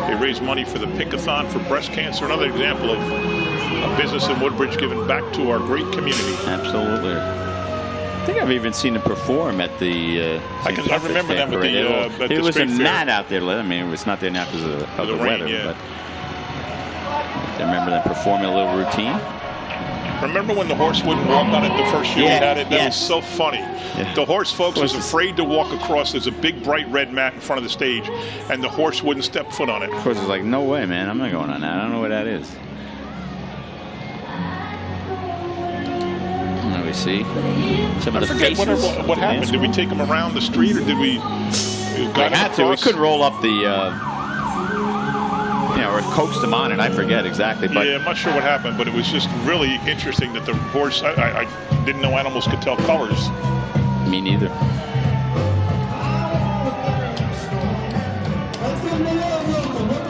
They raise money for the Pinkathon for breast cancer. Another example of a business in Woodbridge giving back to our great community. Absolutely. I think I've even seen them perform at the. I remember them at the. It was a mat out there. I mean, it's not there now because of the weather. Yeah. But I remember them performing a little routine. Remember when the horse wouldn't walk on it the first year we had it? That was so funny. Yeah. The horse, folks, was afraid to walk across. There's a big, bright red mat in front of the stage, and the horse wouldn't step foot on it. Of course, it's like, no way, man. I'm not going on that. I don't know what that is. Let me see. Some of the faces. What happened. Did we take them around the street, or did we? We had to. We could roll up the. Or coaxed them on it. I forget exactly. But yeah, I'm not sure what happened, but it was just really interesting that the horse. I didn't know animals could tell colors. Me neither.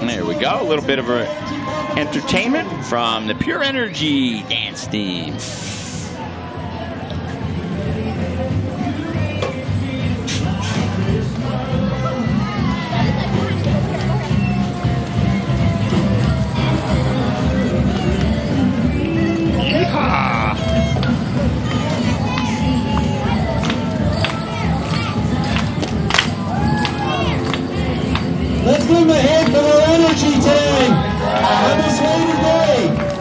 There we go. A little bit of entertainment from the Pure Energy dance team. Let's give them a hand for their energy today on this rainy day.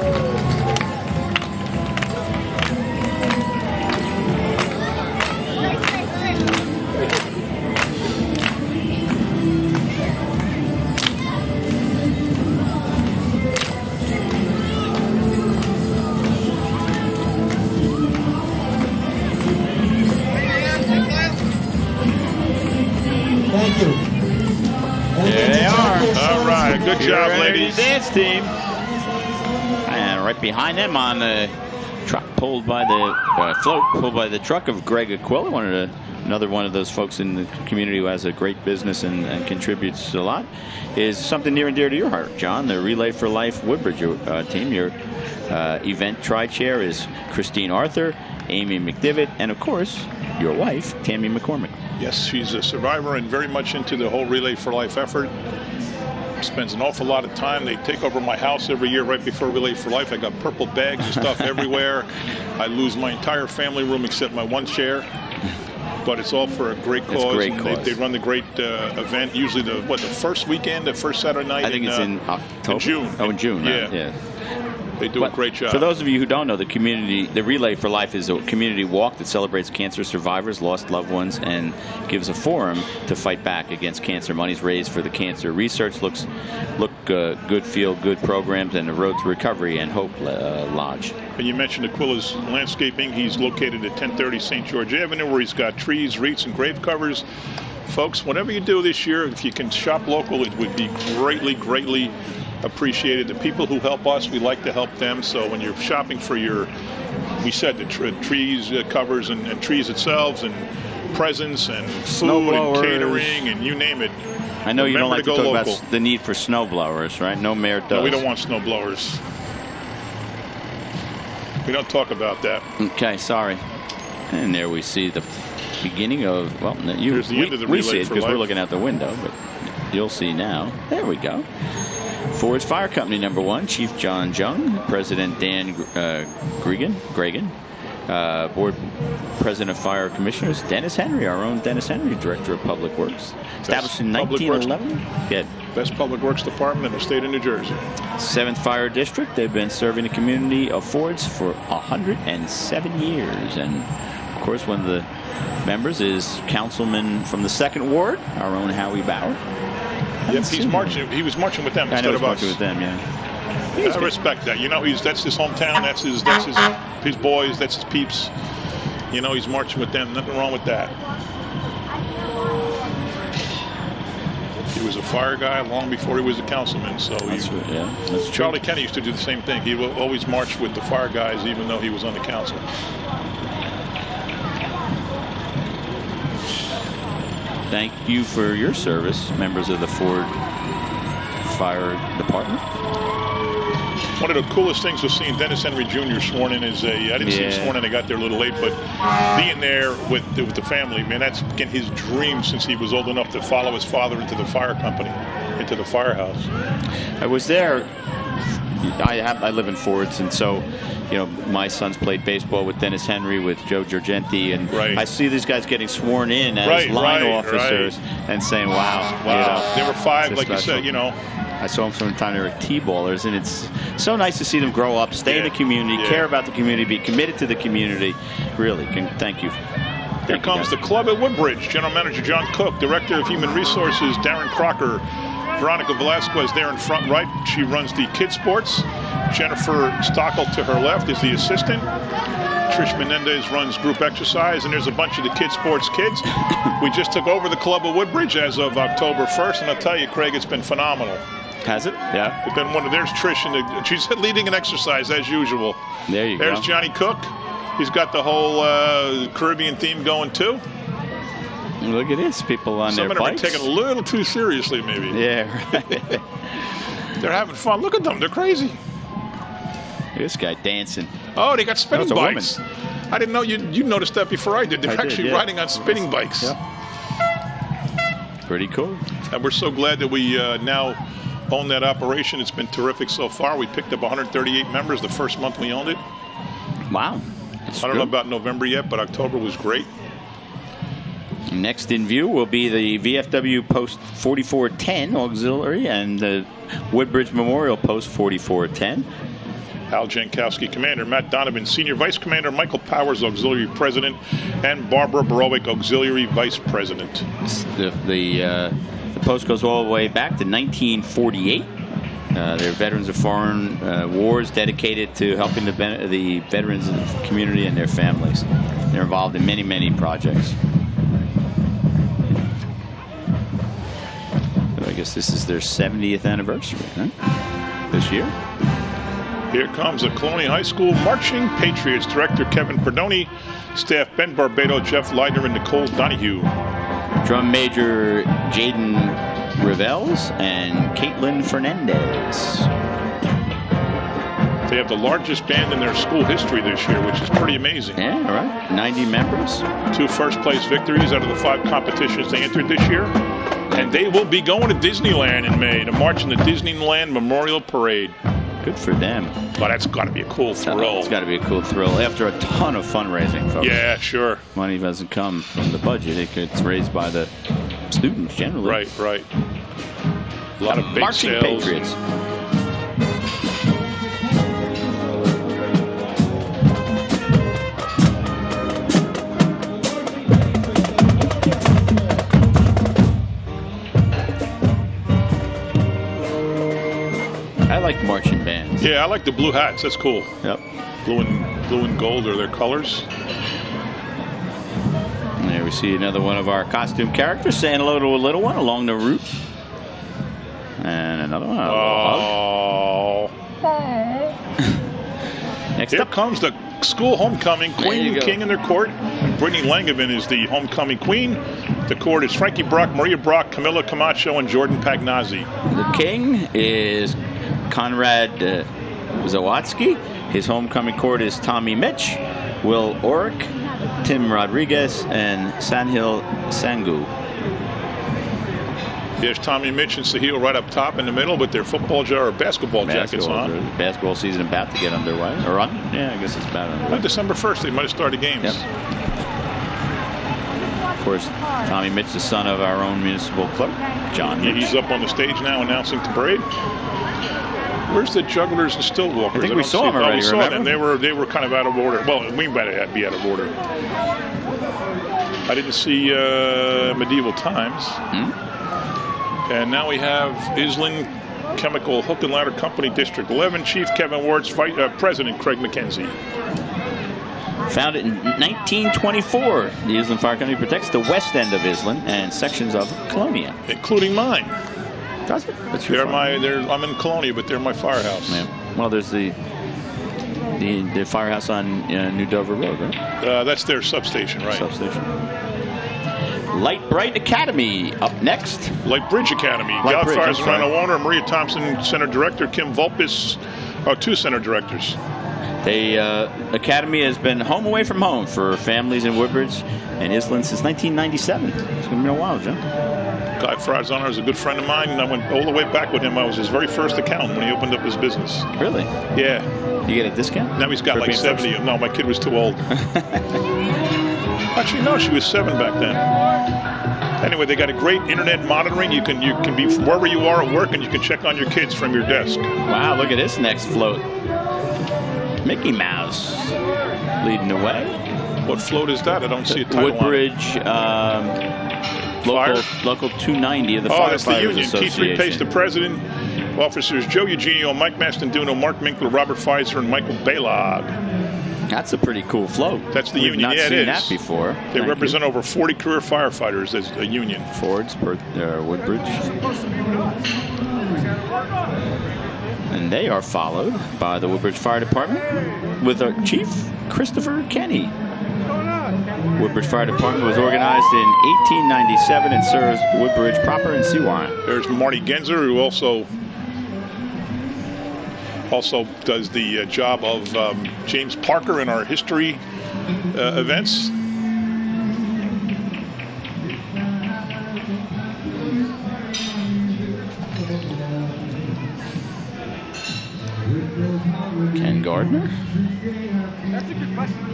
Thank you. There they are. All right, good job, ladies. Dance team. And right behind them on the truck pulled by the float pulled by the truck of Greg Aquila, another one of those folks in the community who has a great business and contributes a lot, is something near and dear to your heart, John. The Relay for Life Woodbridge team. Your event tri-chair is Christine Arthur, Amy McDivitt, and of course your wife, Tammy McCormick. Yes, she's a survivor and very much into the whole Relay for Life effort. Spends an awful lot of time. They take over my house every year right before Relay for Life. I got purple bags and stuff everywhere. I lose my entire family room except my one chair. But it's all for a great cause. It's a great cause. They run the great event, usually the first weekend, the first Saturday night. I think it's in October. In June. Oh, in June. Yeah. They do a great job. For those of you who don't know, the Relay for Life is a community walk that celebrates cancer survivors, lost loved ones, and gives a forum to fight back against cancer. Money's raised for the cancer research. Look good, feel good programs, and the Road to Recovery and Hope Lodge. And you mentioned Aquila's Landscaping. He's located at 1030 St. George Avenue, where he's got trees, wreaths, and grave covers. Folks, whatever you do this year, if you can shop local, it would be greatly appreciated. The people who help us, we like to help them. So when you're shopping for we said the trees, covers, and trees themselves, and presents, and food, and catering, and you name it. I know you don't like to talk about the need for snow blowers, right? No mayor does. No, we don't want snow blowers. We don't talk about that. Okay, sorry. And there we see the beginning of, well, here's the end of the we Relay see it for because Life. We're looking out the window, but you'll see now. There we go. Ford's Fire Company #1, Chief John Jung, President Dan Gregan, Board President of Fire Commissioners Dennis Henry, our own Dennis Henry, Director of Public Works. Established in 1911. Good. Best Public Works Department in the state of New Jersey. 7th Fire District. They've been serving the community of Fords for 107 years. And, of course, one of the members is Councilman from the 2nd Ward, our own Howie Bauer. Yep, he was marching with them I know instead of us. marching with them, yeah. I respect that. You know, that's his hometown. That's his boys. That's his peeps. You know, he's marching with them. Nothing wrong with that. He was a fire guy long before he was a councilman. So that's true. Charlie Kennedy used to do the same thing. He would always march with the fire guys, even though he was on the council. Thank you for your service, members of the Ford Fire Department. One of the coolest things was seeing Dennis Henry Jr. sworn in as I didn't see him sworn in. I got there a little late, but being there with the family, man, that's again his dream since he was old enough to follow his father into the fire company, into the firehouse. I was there. I live in Fords, and so, you know, my sons played baseball with Dennis Henry, with Joe Giorgenti, and I see these guys getting sworn in as line officers and saying, wow. You know, they were 5, like you said, you know. I saw them from the time they were T-ballers, and it's so nice to see them grow up, stay in the community, care about the community, be committed to the community. Really, thank you. Here comes the club at Woodbridge. General Manager John Cook, Director of Human Resources Darren Crocker, Veronica Velasquez there in front right. She runs the kids sports. Jennifer Stockel to her left is the assistant. Trish Menendez runs group exercise, and there's a bunch of the kids sports kids. We just took over the club of Woodbridge as of October 1st, and I'll tell you, Craig, it's been phenomenal. Has it? Yeah. It's been there's Trish, and she's leading an exercise as usual. There you go. There's Johnny Cook. He's got the whole Caribbean theme going too. Look at this, people on Some their of them bikes. are taken a little too seriously, maybe. Yeah, right. They're having fun. Look at them. They're crazy. This guy dancing. Oh, they got spinning That's a bikes. I didn't know you noticed that before I did. They're actually riding on spinning bikes. Yep. Pretty cool. And we're so glad that we now own that operation. It's been terrific so far. We picked up 138 members the first month we owned it. Wow. I don't know about November yet, but October was great. Next in view will be the VFW Post 4410 Auxiliary and the Woodbridge Memorial Post 4410. Al Jankowski, Commander. Matt Donovan, Senior Vice Commander. Michael Powers, Auxiliary President. And Barbara Borowick, Auxiliary Vice President. The post goes all the way back to 1948. They're veterans of foreign wars dedicated to helping the veterans of the community and their families. They're involved in many, many projects. So I guess this is their 70th anniversary, huh? This year. Here comes the Colonial High School Marching Patriots. Director Kevin Perdoni. Staff Ben Barbado, Jeff Leidner, and Nicole Donahue. Drum Major Jaden Revels and Caitlin Fernandez. They have the largest band in their school history this year, which is pretty amazing. Yeah, all right. 90 members. 2 first-place victories out of the 5 competitions they entered this year. And they will be going to Disneyland in May to march in the Disneyland Memorial Parade. Good for them. Well, that's got to be a cool thrill. It's got to be a cool thrill after a ton of fundraising, folks. Yeah, sure. Money doesn't come from the budget. It gets raised by the students generally. Right. A lot of big Marching sales. Patriots. I like marching bands. Yeah, I like the blue hats. That's cool. Yep. Blue and gold are their colors. And there we see another one of our costume characters saying hello to a little one along the route. And another one. Oh. Next Here up comes the school homecoming. Queen and King in their court. Brittany Langevin is the homecoming queen. The court is Frankie Brock, Maria Brock, Camilla Camacho, and Jordan Pagnazzi. The king is Conrad Zawatsky. His homecoming court is Tommy Mitch, Will Orick, Tim Rodriguez, and Sanhil Sangu. There's Tommy Mitch and Sahil right up top in the middle with their basketball jackets on. Basketball season about to get underway. Or on? Yeah, I guess it's about underway. On December 1st, they might have started games. Yep. Of course, Tommy Mitch, the son of our own municipal clerk, John Mitch. He's up on the stage now announcing the parade. Where's the jugglers and still walkers? I think we saw them already, we saw remember? them. They were kind of out of order. Well, we better be out of order. I didn't see Medieval Times. And now we have Island Chemical Hook and Ladder Company District 11 Chief Kevin Ward's President Craig McKenzie. Founded in 1924, the Island Fire Company protects the west end of Island and sections of Colonia. Including mine. Does it? That's your I'm in Colonia, but they're my firehouse. Yeah. Well, there's the firehouse on New Dover Road, right? That's their substation, right? Substation. Light Bright Academy up next. Light Bridge Academy. Godfather Serrano Warner, Maria Thompson, Center Director, Kim Vulpes, are 2 Center Directors. The Academy has been home away from home for families in Woodbridge and Island since 1997. It's going to be a while, John. Guy Farzana is a good friend of mine, and I went all the way back with him. I was his very first accountant when he opened up his business. Really? Yeah. You get a discount? Now he's got like 70. No, my kid was too old. Actually, no, she was 7 back then. Anyway, they got a great internet monitoring. You can be wherever you are at work, and you can check on your kids from your desk. Wow, look at this next float. Mickey Mouse leading the way. What float is that? I don't see a title Woodbridge, local 290 of the Firefighters that's the union. Association. Keith Pace, the president. Officers Joe Eugenio, Mike Mastanduno, Mark Minkler, Robert Pfizer, and Michael Baylog. That's a pretty cool float. That's the We've union. Not yeah, seen it is. That before. They represent over 40 career firefighters as a union. Ford's, Woodbridge. And they are followed by the Woodbridge Fire Department with our Chief Christopher Kenny. Woodbridge Fire Department was organized in 1897 and serves Woodbridge proper and Seawarren. There's Marty Genzer, who also Also does the job of James Parker in our history events. Ken Gardner. That's a good question.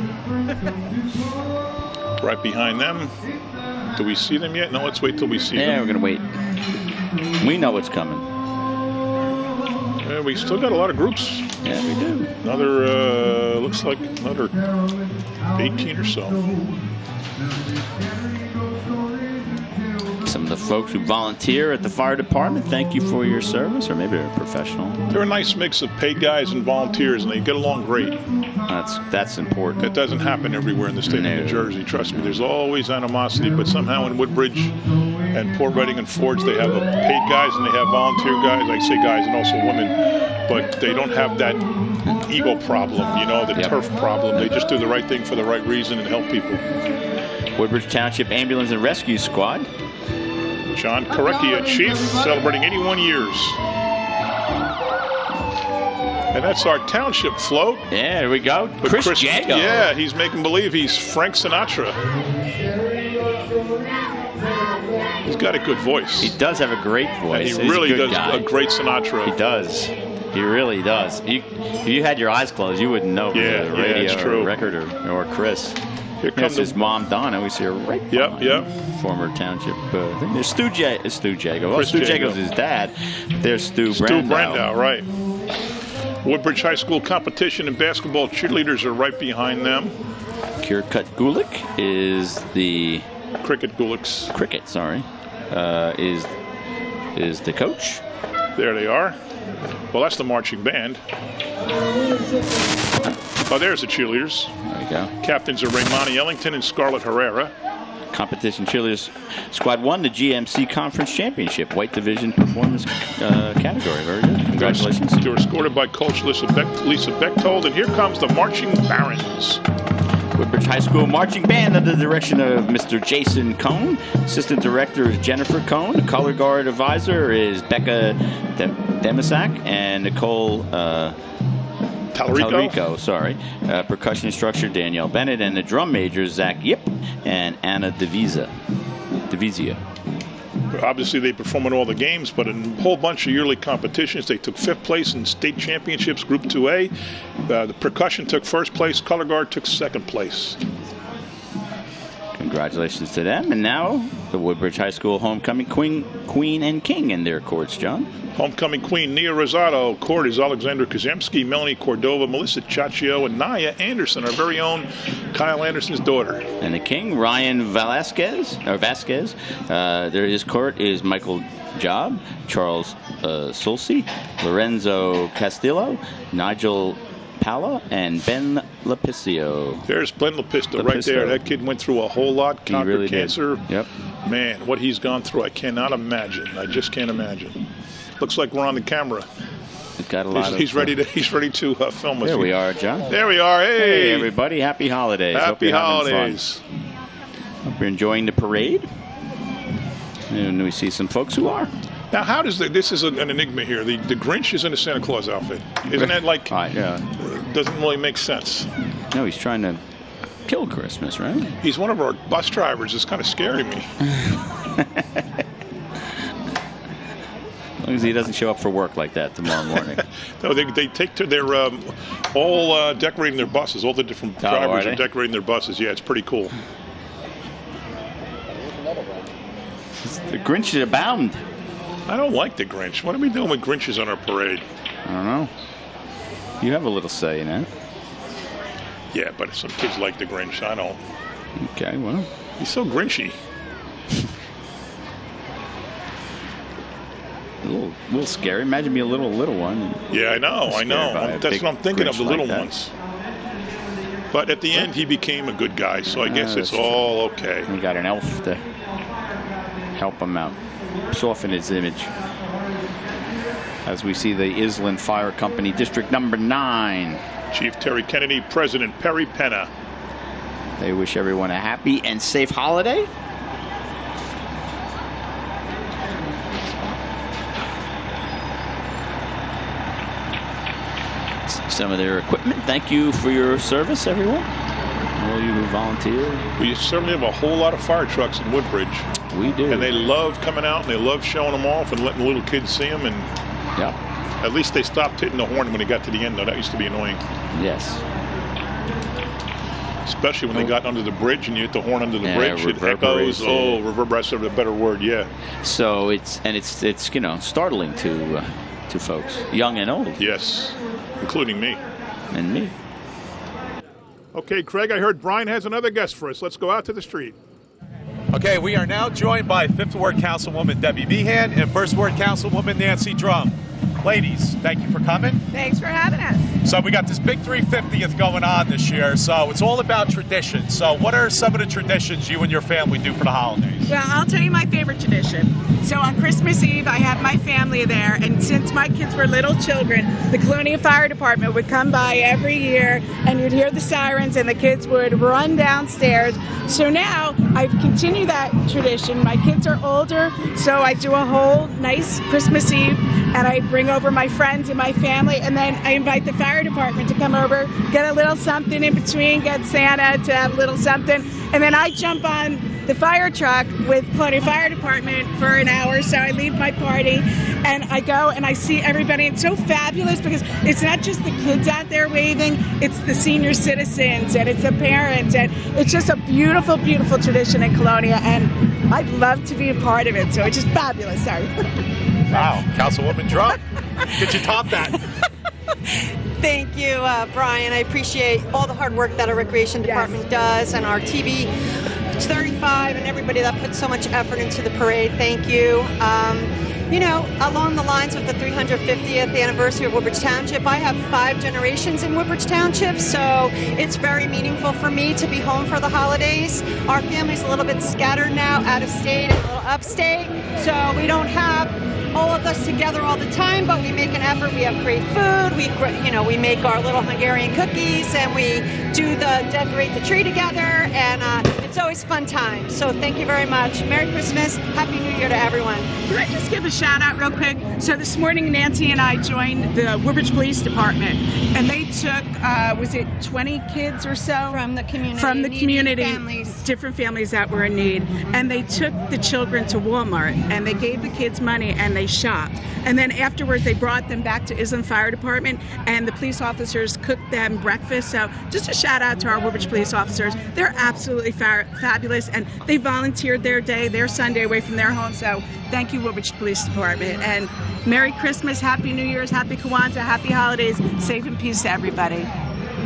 Right behind them. Do we see them yet? No, let's wait till we see them. Yeah, we're going to wait. We know what's coming. Yeah, we still got a lot of groups. Yeah, we do. Another, looks like another 18 or so. Some of the folks who volunteer at the fire department, thank you for your service, or maybe they're a professional. They're a nice mix of paid guys and volunteers, and they get along great. That's important. That doesn't happen everywhere in the state of New Jersey. Trust me, there's always animosity, but somehow in Woodbridge and Port Reading and Forge, they have paid guys and they have volunteer guys. I say guys and also women, but they don't have that ego problem, you know, the turf problem. They just do the right thing for the right reason and help people. Woodbridge Township Ambulance and Rescue Squad. John Koreckia, Chief, celebrating 81 years. And that's our township float. Yeah, there we go. But Chris Jago. Yeah, he's making believe he's Frank Sinatra. He's got a good voice. He does have a great voice. And he really does a great Sinatra. He does. He really does. If you had your eyes closed, you wouldn't know if it was a radio or record or Chris. Here comes his mom, Donna. We see her right behind former township thing. There's Stu Jago. Well, Stu Jago's his dad. There's Stu Brandow. Right. Woodbridge High School competition and basketball cheerleaders are right behind them. Kirkut Gulick is the... Cricket Gulicks. Cricket, sorry. Is the coach. There they are. Well, that's the marching band. Oh, there's the cheerleaders. There you go. Captains are Raymani Ellington and Scarlett Herrera. Competition cheerleaders squad won the GMC Conference Championship White Division Performance category. Very good. Congratulations. They were escorted by Coach Lisa Bechtold, and here comes the Marching Barons. Woodbridge High School Marching Band under the direction of Mr. Jason Cohn. Assistant Director is Jennifer Cohn. The Color Guard Advisor is Becca Demisak and Nicole Talarico, sorry. Percussion instructor Danielle Bennett, and the drum major Zach Yip and Anna Divizia. Obviously, they perform in all the games, but in a whole bunch of yearly competitions, they took 5th place in state championships, Group 2A. The percussion took 1st place. Color Guard took 2nd place. Congratulations to them. And now, the Woodbridge High School Homecoming Queen and King in their courts, John. Homecoming Queen, Nia Rosado. Court is Alexander Kazemski, Melanie Cordova, Melissa Chaccio, and Naya Anderson, our very own Kyle Anderson's daughter. And the King, Ryan Vasquez. His court is Michael Job, Charles Sulci, Lorenzo Castillo, Nigel Pala, and Ben Lapicio. There's Ben Lapisto right there. That kid went through a whole lot. Conquered cancer. Yep. Man, what he's gone through, I cannot imagine. I just can't imagine. Looks like we're on the camera. Got a lot he's ready to film us. There we are, John. There we are. Hey, everybody! Happy holidays. Happy holidays. Hope you're enjoying the parade. And we see some folks who are. Now, how does this is an enigma here. The Grinch is in a Santa Claus outfit. Isn't that like? Doesn't really make sense. No, he's trying to kill Christmas, right? He's one of our bus drivers. It's kind of scaring me. As long as he doesn't show up for work like that tomorrow morning. No, they take to their all decorating their buses. All the different drivers are decorating their buses. Yeah, it's pretty cool. The Grinch abound. I don't like the Grinch. What are we doing with Grinches on our parade? I don't know. You have a little say in that. Yeah, but some kids like the Grinch. I don't. Okay, well. He's so Grinchy. A little scary. Imagine me a little one. Yeah, I know. That's what I'm thinking of, the little ones. But at the end, he became a good guy, so I guess it's all okay. We got an elf to help him out. Soften his image. As we see the Island Fire Company, District Number 9. Chief Terry Kennedy, President Perry Penna. They wish everyone a happy and safe holiday. some of their equipment. Thank you for your service, everyone. All you who volunteer. We certainly have a whole lot of fire trucks in Woodbridge. We do. And they love coming out, and they love showing them off and letting the little kids see them. And yeah, at least they stopped hitting the horn when they got to the end, though. That used to be annoying. Yes. Especially when they got under the bridge and you hit the horn under the bridge. It echoes. Oh, reverberates is a better word, yeah. So it's you know, startling to folks, young and old. Yes, including me. And me. Okay, Craig, I heard Brian has another guest for us. Let's go out to the street. Okay, we are now joined by 5th Ward Councilwoman Debbie Meehan and 1st Ward Councilwoman Nancy Drum. Ladies, thank you for coming. Thanks for having us. So we got this big 350th going on this year, so it's all about tradition. So what are some of the traditions you and your family do for the holidays? Well, I'll tell you my favorite tradition. So on Christmas Eve, I have my family there, and since my kids were little children, the Colonia Fire Department would come by every year, and you'd hear the sirens, and the kids would run downstairs. So now I've continued that tradition. My kids are older, so I do a whole nice Christmas Eve, and I bring over my friends and my family, and then I invite the fire department to come over, get a little something in between, get Santa to have a little something, and then I jump on the fire truck with Colonia Fire Department for an hour. So I leave my party and I go and I see everybody. It's so fabulous because it's not just the kids out there waving, it's the senior citizens and it's the parents, and it's just a beautiful, beautiful tradition in Colonia, and I'd love to be a part of it. So it's just fabulous. Sorry. Wow, Councilwoman Drum, could you top that? Thank you, Brian. I appreciate all the hard work that our Recreation Department does, and our TV 35 and everybody that puts so much effort into the parade. Thank you. You know, along the lines of the 350th anniversary of Woodbridge Township, I have 5 generations in Woodbridge Township, so it's very meaningful for me to be home for the holidays. Our family's a little bit scattered now, out of state and a little upstate, so we don't have all of us together all the time, but we make an effort. We have great food. We make our little Hungarian cookies, and we decorate the tree together, and it's always fun time. So thank you very much. Merry Christmas. Happy New Year to everyone. Can I just give a shout out real quick? So this morning, Nancy and I joined the Woodbridge Police Department, and they took, was it 20 kids or so? From the community. From the community, families. Different families that were in need. And they took the children to Walmart, and they gave the kids money, and they shopped. And then afterwards, they brought them back to Island Fire Department, and the police officers cooked them breakfast. So just a shout out to our Woodbridge police officers. They're absolutely fabulous, and they volunteered their day, their Sunday away from their home. So thank you, Woodbridge Police Department. And Merry Christmas, Happy New Year's, Happy Kwanzaa, Happy Holidays, safe and peace to everybody.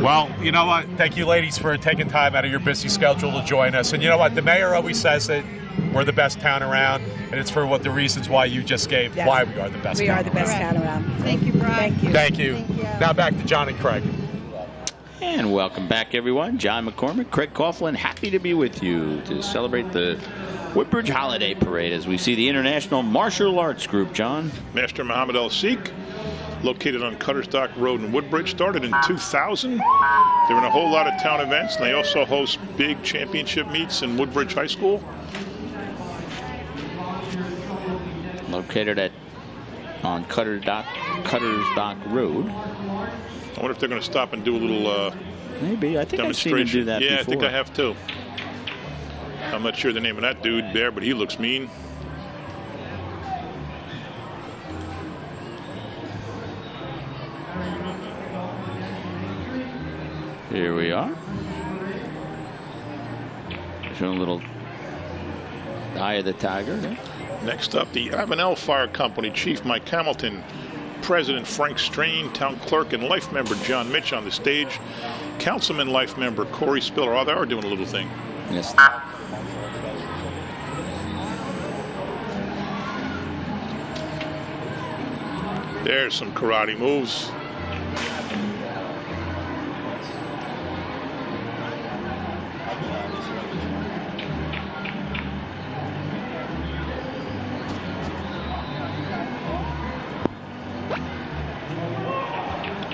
Well, you know what? Thank you, ladies, for taking time out of your busy schedule to join us. And you know what? The mayor always says that we're the best town around, and it's for the reasons why you just gave, why we are the best town around. We are the best town around. Thank you, Brian. Thank you. Thank you. Now back to John and Craig. And welcome back, everyone. John McCormick, Craig Coughlin, happy to be with you to celebrate the Woodbridge Holiday Parade as we see the International Martial Arts Group, John. Master Muhammad El Sikh, located on Cuttersdock Road in Woodbridge, started in 2000. They're in a whole lot of town events, and they also host big championship meets in Woodbridge High School. Located on Cuttersdock Road. I wonder if they're going to stop and do a little maybe. I think I've seen him do that before. before. I think I have too. I'm not sure the name of that dude there, but he looks mean. Here we are. Showing a little Eye of the Tiger. Yeah. Next up, the Avenel Fire Company Chief Mike Hamilton, President Frank Strain, Town Clerk and Life Member John Mitch on the stage, Councilman Life Member Corey Spiller. Oh, they are doing a little thing. Yes. There's some karate moves.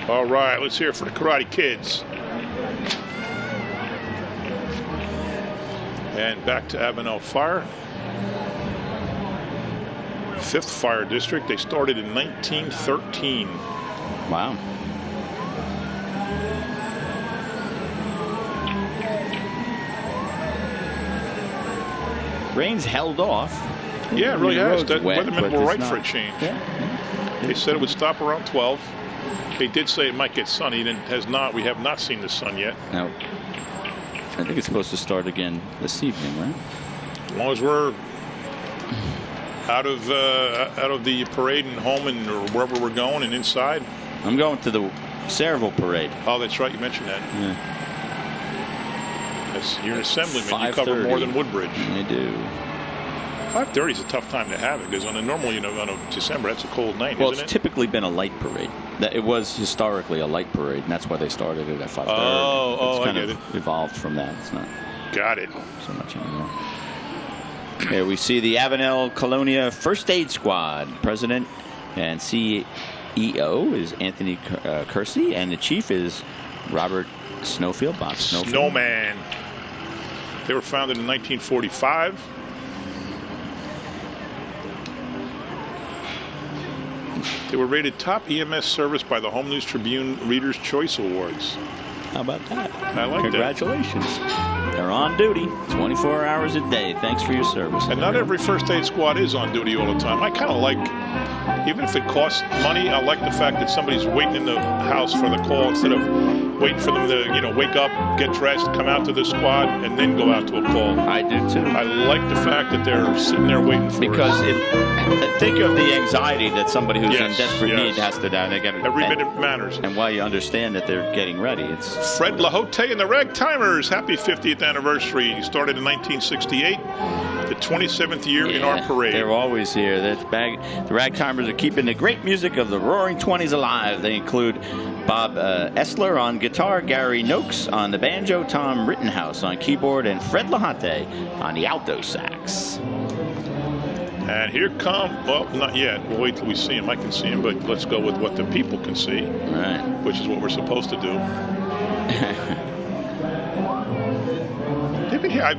All right, let's hear it for the Karate Kids. And back to Avenel Fire. 5th Fire District. They started in 1913. Wow. Rain's held off. Yeah, it really has. The wet, weathermen but were it's right not. for a change. Yeah. They said it would stop around 12. They did say it might get sunny, and it has not. We have not seen the sun yet. No. I think it's supposed to start again this evening, right? As long as we're out of the parade and home and or wherever we're going and inside. I'm going to the Sayreville parade. Oh, that's right. You mentioned that. Yeah. You're an assemblyman. You cover more than Woodbridge. I do. 5:30 is a tough time to have it because on a normal, on a December, that's a cold night, Well, isn't it's it? typically been a light parade. It was historically a light parade, and that's why they started it at 5:30. Oh, it's I kind get of evolved from that. It's not. Got it. So much anymore. Here we see the Avenel Colonia First Aid Squad. President and CEO is Anthony Kersey, and the chief is Robert Snowfield. Bob Snowfield. Snowman. They were founded in 1945. They were rated top EMS service by the Home News Tribune Reader's Choice Awards. How about that? I like Congratulations. They're on duty 24 hours a day. Thanks for your service. And not every first aid squad is on duty all the time. I kind of like, even if it costs money, I like the fact that somebody's waiting in the house for the call instead of waiting for them to, wake up, get dressed, come out to the squad, and then go out to a call. I do too. I like the fact that they're sitting there waiting for because it. Think of the anxiety that somebody who's in Yes, desperate yes. need has to do. Every minute matters. And while you understand that they're getting ready, it's Fred Lahote and the Ragtimers. Happy 50th anniversary. He started in 1968. The 27th year in our parade. They're always here. The Ragtimers are keeping the great music of the Roaring '20s alive. They include Bob Essler on guitar, Gary Noakes on the banjo, Tom Rittenhouse on keyboard, and Fred Lahote on the alto sax. And here well, not yet. We'll wait till we see him. I can see him, but let's go with what the people can see. Right. Which is what we're supposed to do. They've been here. I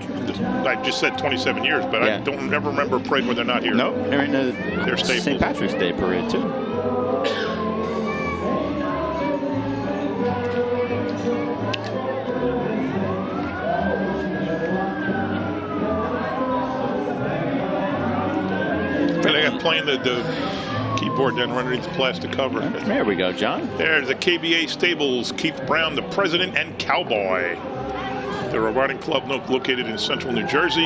just said 27 years, but I don't ever remember a parade where they're not here. No, they're in They're the St. Patrick's Day parade too. They got playing the keyboard down underneath the plastic cover. There we go, John. There's the KBA Stables, Keith Brown, the president and cowboy. They're a riding club located in central New Jersey,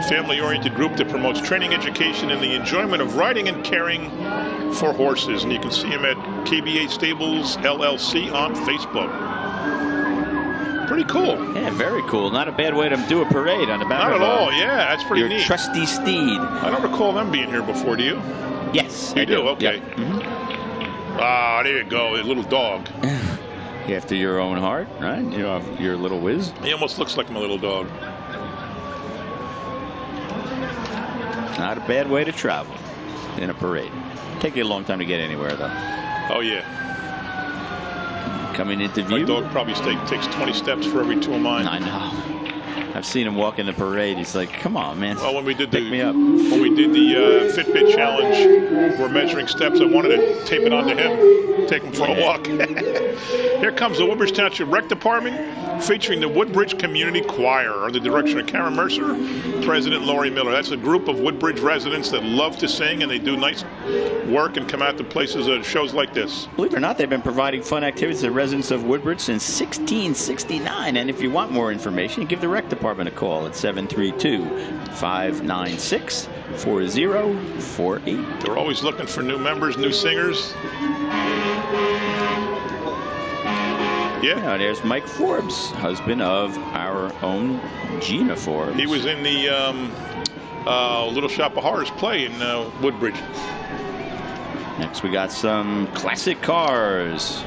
family-oriented group that promotes training, education, and the enjoyment of riding and caring for horses. And you can see them at KBA Stables LLC on Facebook. Pretty cool. Yeah, very cool. Not a bad way to do a parade on the back Not of at all. Yeah, that's pretty your neat. trusty steed. I don't recall them being here before, do you? Yes, You I do? Okay. Yep. Mm-hmm. Ah, there you go, a little dog. After your own heart, right? Your little whiz. He almost looks like my little dog. Not a bad way to travel in a parade. Take you a long time to get anywhere, though. Oh, yeah. Coming into view. My dog probably takes 20 steps for every two of mine. I know. I've seen him walk in the parade. He's like, "Come on, man." Well, when we did pick me up. When we did the Fitbit challenge, we're measuring steps. I wanted to tape it onto him, take him for a walk. Here comes the Woodbridge Township Rec Department, featuring the Woodbridge Community Choir under the direction of Karen Mercer, President Lori Miller. That's a group of Woodbridge residents that love to sing, and they do nice work and come out to places shows like this. Believe it or not, they've been providing fun activities to residents of Woodbridge since 1669. And if you want more information, give the Rec Department a call at 732-596-4048. They're always looking for new members, new singers. Yeah, there's Mike Forbes, husband of our own Gina Forbes. He was in the Little Shop of Horrors play in Woodbridge. Next, we got some classic cars.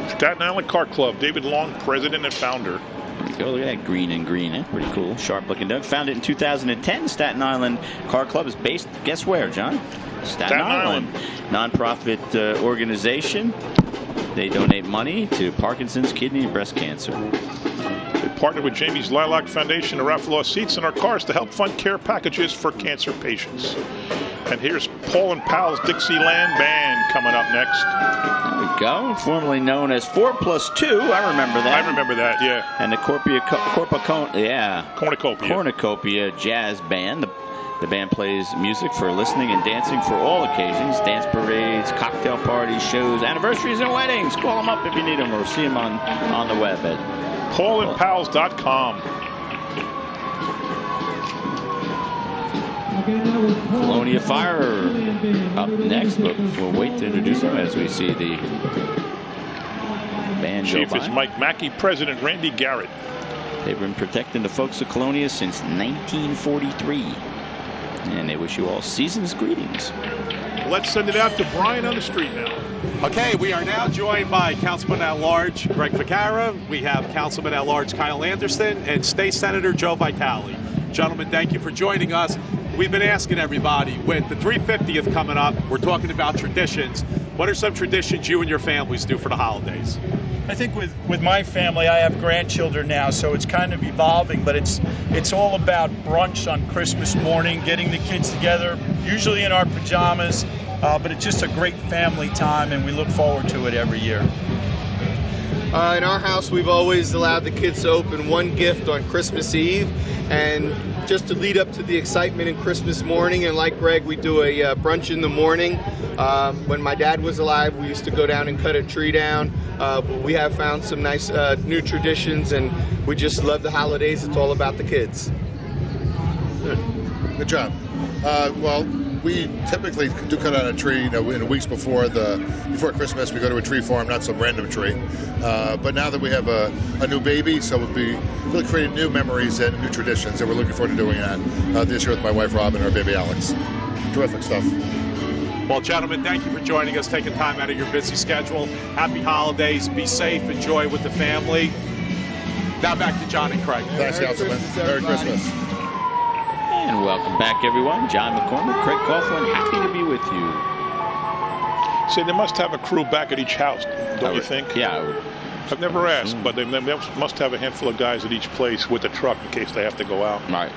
Staten Island Car Club, David Long, president and founder. There you go. Look at that green and green. Eh? Pretty cool. Sharp looking dog. Founded in 2010. Staten Island Car Club is based, guess where, John? Staten Island. Non-profit organization. They donate money to Parkinson's, kidney, and breast cancer. They partnered with Jamie's Lilac Foundation to raffle off seats in our cars to help fund care packages for cancer patients. And here's Paul and Pal's Dixieland Band coming up next. There we go. Formerly known as 4+2. I remember that. I remember that, yeah. And the Cornucopia Jazz Band. The band plays music for listening and dancing for all occasions. Dance parades, cocktail parties, shows, anniversaries, and weddings. Call them up if you need them or see them on the web at paulandpals.com. Colonia Fire up next, but we'll wait to introduce them as we see the band go by. Chief is Mike Mackey, President Randy Garrett. They've been protecting the folks of Colonia since 1943. And they wish you all season's greetings. Let's send it out to Brian on the street now. Okay, we are now joined by Councilman at Large Greg Ficarra. We have Councilman at Large Kyle Anderson and State Senator Joe Vitale. Gentlemen, thank you for joining us. We've been asking everybody, with the 350th coming up, we're talking about traditions. What are some traditions you and your families do for the holidays? I think with my family, I have grandchildren now, so it's kind of evolving, but it's all about brunch on Christmas morning, getting the kids together, usually in our pajamas, but it's just a great family time, and we look forward to it every year. In our house, we've always allowed the kids to open one gift on Christmas Eve, and just to lead up to the excitement in Christmas morning. And like Greg, we do a brunch in the morning. When my dad was alive, we used to go down and cut a tree down. But we have found some nice new traditions, and we just love the holidays. It's all about the kids. Good job. Well, we typically do cut out a tree, in the weeks before Christmas. We go to a tree farm, not some random tree. But now that we have a new baby, so we'll be really creating new memories and new traditions, and we're looking forward to doing that this year with my wife Robin and our baby Alex. Terrific stuff. Well, gentlemen, thank you for joining us, taking time out of your busy schedule. Happy holidays. Be safe. Enjoy with the family. Now back to John and Craig. Thanks, Councilman. Merry Christmas. And welcome back, everyone. John McCormick, Craig Coughlin, happy to be with you. Say, they must have a crew back at each house, don't you think? Yeah. I've never asked, but they must have a handful of guys at each place with a truck in case they have to go out. Right.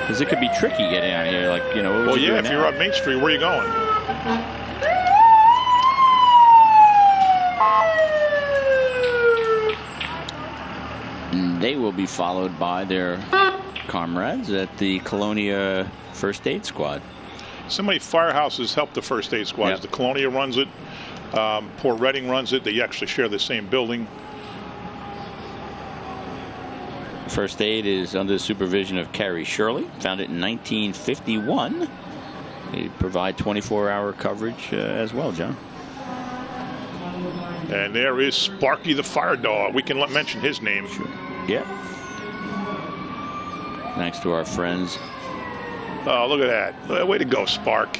Because it could be tricky getting out of here, like, what would you do if now? you're on Main Street, where are you going? And they will be followed by their comrades at the Colonia First Aid Squad. So many firehouses help the First Aid Squads. Yep. The Colonia runs it. Port Reading runs it. They actually share the same building. First Aid is under the supervision of Carrie Shirley, founded in 1951. They provide 24-hour coverage as well, John. And there is Sparky the Fire Dog. We can mention his name. Sure. Yeah. Thanks to our friends. Oh, look at that. Way to go, Spark.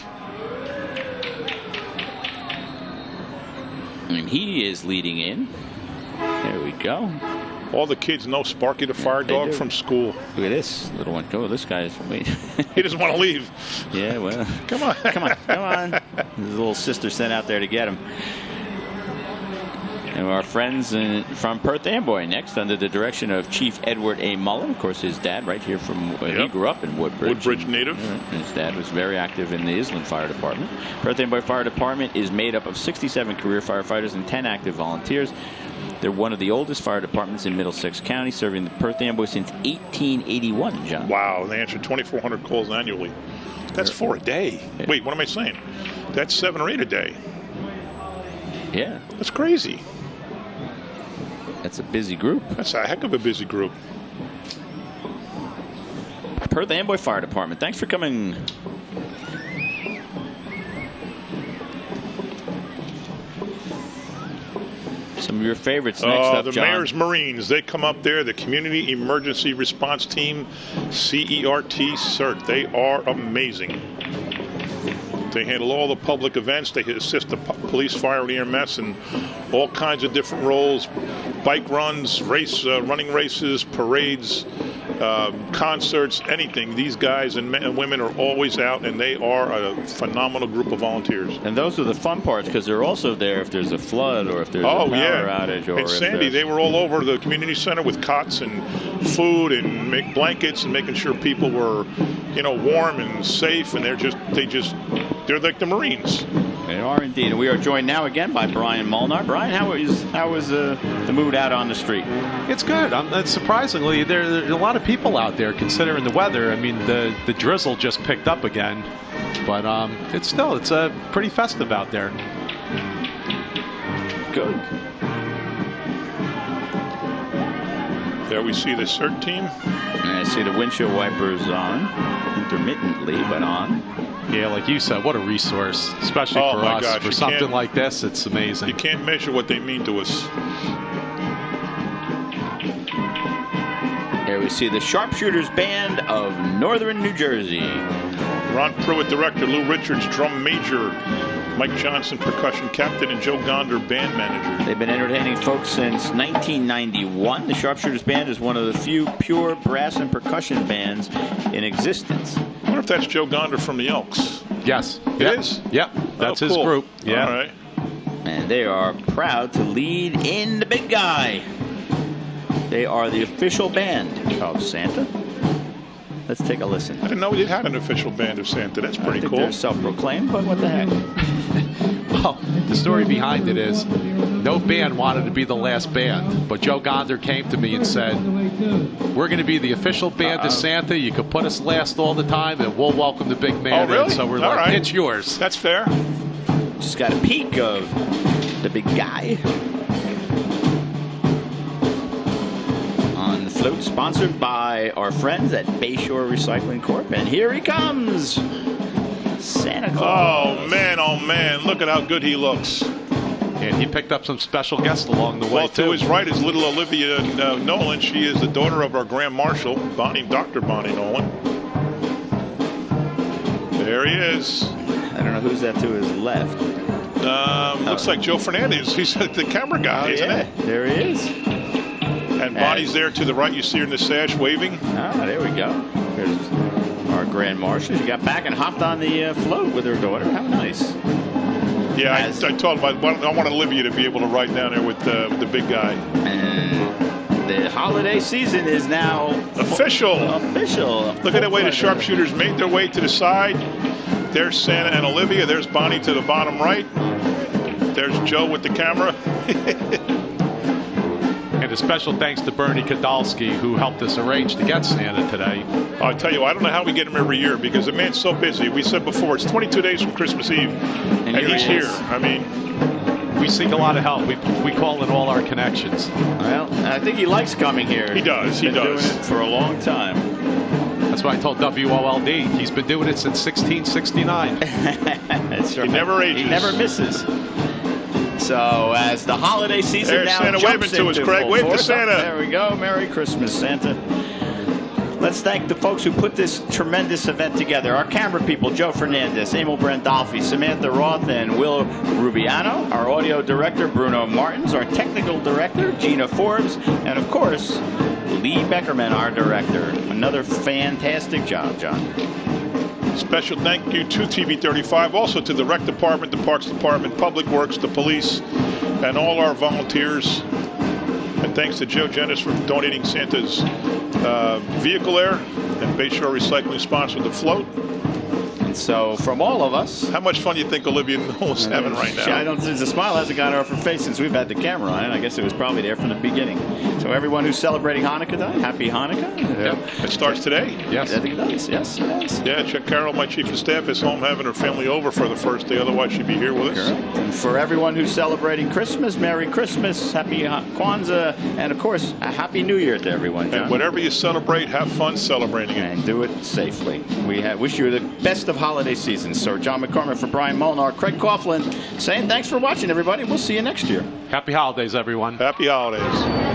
And he is leading in. There we go. All the kids know Sparky the Fire Dog from school. Look at this little one. Oh, this guy's... Wait. He doesn't want to leave. Yeah, well... Come on. Come on. His little sister sent out there to get him. And our friends from Perth Amboy next, under the direction of Chief Edward A. Mullen. Of course, his dad right here from... He grew up in Woodbridge. Woodbridge native. His dad was very active in the Island Fire Department. Perth Amboy Fire Department is made up of 67 career firefighters and 10 active volunteers. They're one of the oldest fire departments in Middlesex County, serving the Perth Amboy since 1881, John. Wow, and they answer 2,400 calls annually. That's 4 a day. Yeah. Wait, what am I saying? That's 7 or 8 a day. Yeah. That's crazy. That's a busy group. That's a heck of a busy group. Perth Amboy Fire Department, thanks for coming. Some of your favorites next up, the John. Mayor's Marines. They come up there, the Community Emergency Response Team, CERT CERT. They are amazing. They handle all the public events. They assist the police, fire, and EMS in all kinds of different roles. Bike runs, running races, parades, concerts, anything. These guys and men and women are always out, and they are a phenomenal group of volunteers. And those are the fun parts, because they're also there if there's a flood or if there's a power outage. Or and Sandy, they were all over the community center with cots and food and blankets and making sure people were, warm and safe. And they're like the Marines. Yeah. They are indeed. And we are joined now again by Brian Molnar. Brian, how was the mood out on the street? It's good. Surprisingly, there are a lot of people out there considering the weather. I mean, the drizzle just picked up again, but it's pretty festive out there. Good. There we see the CERT team. And I see the windshield wipers on, intermittently, but on. Yeah, like you said, what a resource, especially for us. Gosh, for something like this, it's amazing. You can't measure what they mean to us. Here we see the Sharpshooters Band of Northern New Jersey. Ron Pruitt, director. Lou Richards, drum major. Mike Johnson, percussion captain, and Joe Gonder, band manager. They've been entertaining folks since 1991. The Sharpshooters Band is one of the few pure brass and percussion bands in existence. I wonder if that's Joe Gonder from the Elks. Yes. It is? Yep. That's cool. his group. Yeah. All right. And they are proud to lead in the big guy. They are the official band of Santa. Let's take a listen. I didn't know we had an official band of Santa. That's pretty cool. They're self-proclaimed, but what the heck? Well, the story behind it is no band wanted to be the last band, but Joe Gonder came to me and said, we're going to be the official band of Santa. You can put us last all the time, and we'll welcome the big man. Oh, really? In. So we're all like, right. it's yours. That's fair. Just got a peek of the big guy. On the float, sponsored by our friends at Bayshore Recycling Corp. And here he comes, Santa Claus. Oh man, look at how good he looks. And he picked up some special guests along the way, Well, too. to his right is little Olivia Nolan. She is the daughter of our Grand Marshal, Dr. Bonnie Nolan. There he is. I don't know who's that to his left. Looks like Joe Fernandez. He's the camera guy, isn't it? There he is. And Bonnie's there to the right. You see her in the sash waving. Ah, there we go. There's our Grand Marshal. She got back and hopped on the float with her daughter. How nice. Yeah, I told him I want Olivia to be able to ride down there with the big guy. And the holiday season is now official. Look at the way the sharpshooters made their way to the side. There's Santa and Olivia. There's Bonnie to the bottom right. There's Joe with the camera. And a special thanks to Bernie Kadalski, who helped us arrange to get Santa today. I'll tell you, I don't know how we get him every year because the man's so busy. We said before, it's 22 days from Christmas Eve, and he's here. I mean, we seek a lot of help. We call in all our connections. Well, I think he likes coming here. He does. He's been doing it for a long time. That's why I told WOLD. He's been doing it since 1669. That's right. He never ages. He never misses. So as the holiday season There's now Santa jumps waving to us, into Craig. full Wave to force. Santa. There we go. Merry Christmas, Santa. Let's thank the folks who put this tremendous event together. Our camera people, Joe Fernandez, Emil Brandolfi, Samantha Roth, and Will Rubiano. Our audio director, Bruno Martins. Our technical director, Gina Forbes. And, of course, Lee Beckerman, our director. Another fantastic job, John. Special thank you to TV35, also to the Rec Department, the Parks Department, Public Works, the police, and all our volunteers. And thanks to Joe Jennis for donating Santa's vehicle there, and Bayshore Recycling sponsored the float. And so, from all of us... How much fun do you think Olivia Nolan's having right now? The smile hasn't gone off her face since we've had the camera on it. I guess it was probably there from the beginning. So everyone who's celebrating Hanukkah today, happy Hanukkah. Yeah. It starts today? Yes. I think it does. Yes, it does. Yeah, Chuck Carroll, my chief of staff, is home having her family over for the first day. Otherwise, she'd be here with us. Correct. And for everyone who's celebrating Christmas, Merry Christmas, Happy Kwanzaa, and of course, a Happy New Year to everyone, John. And whatever you celebrate, have fun celebrating it. And do it safely. We wish you the best of holiday seasons. So John McCormick for Brian Molnar, Craig Coughlin saying thanks for watching, everybody. We'll see you next year. Happy holidays, everyone. Happy holidays.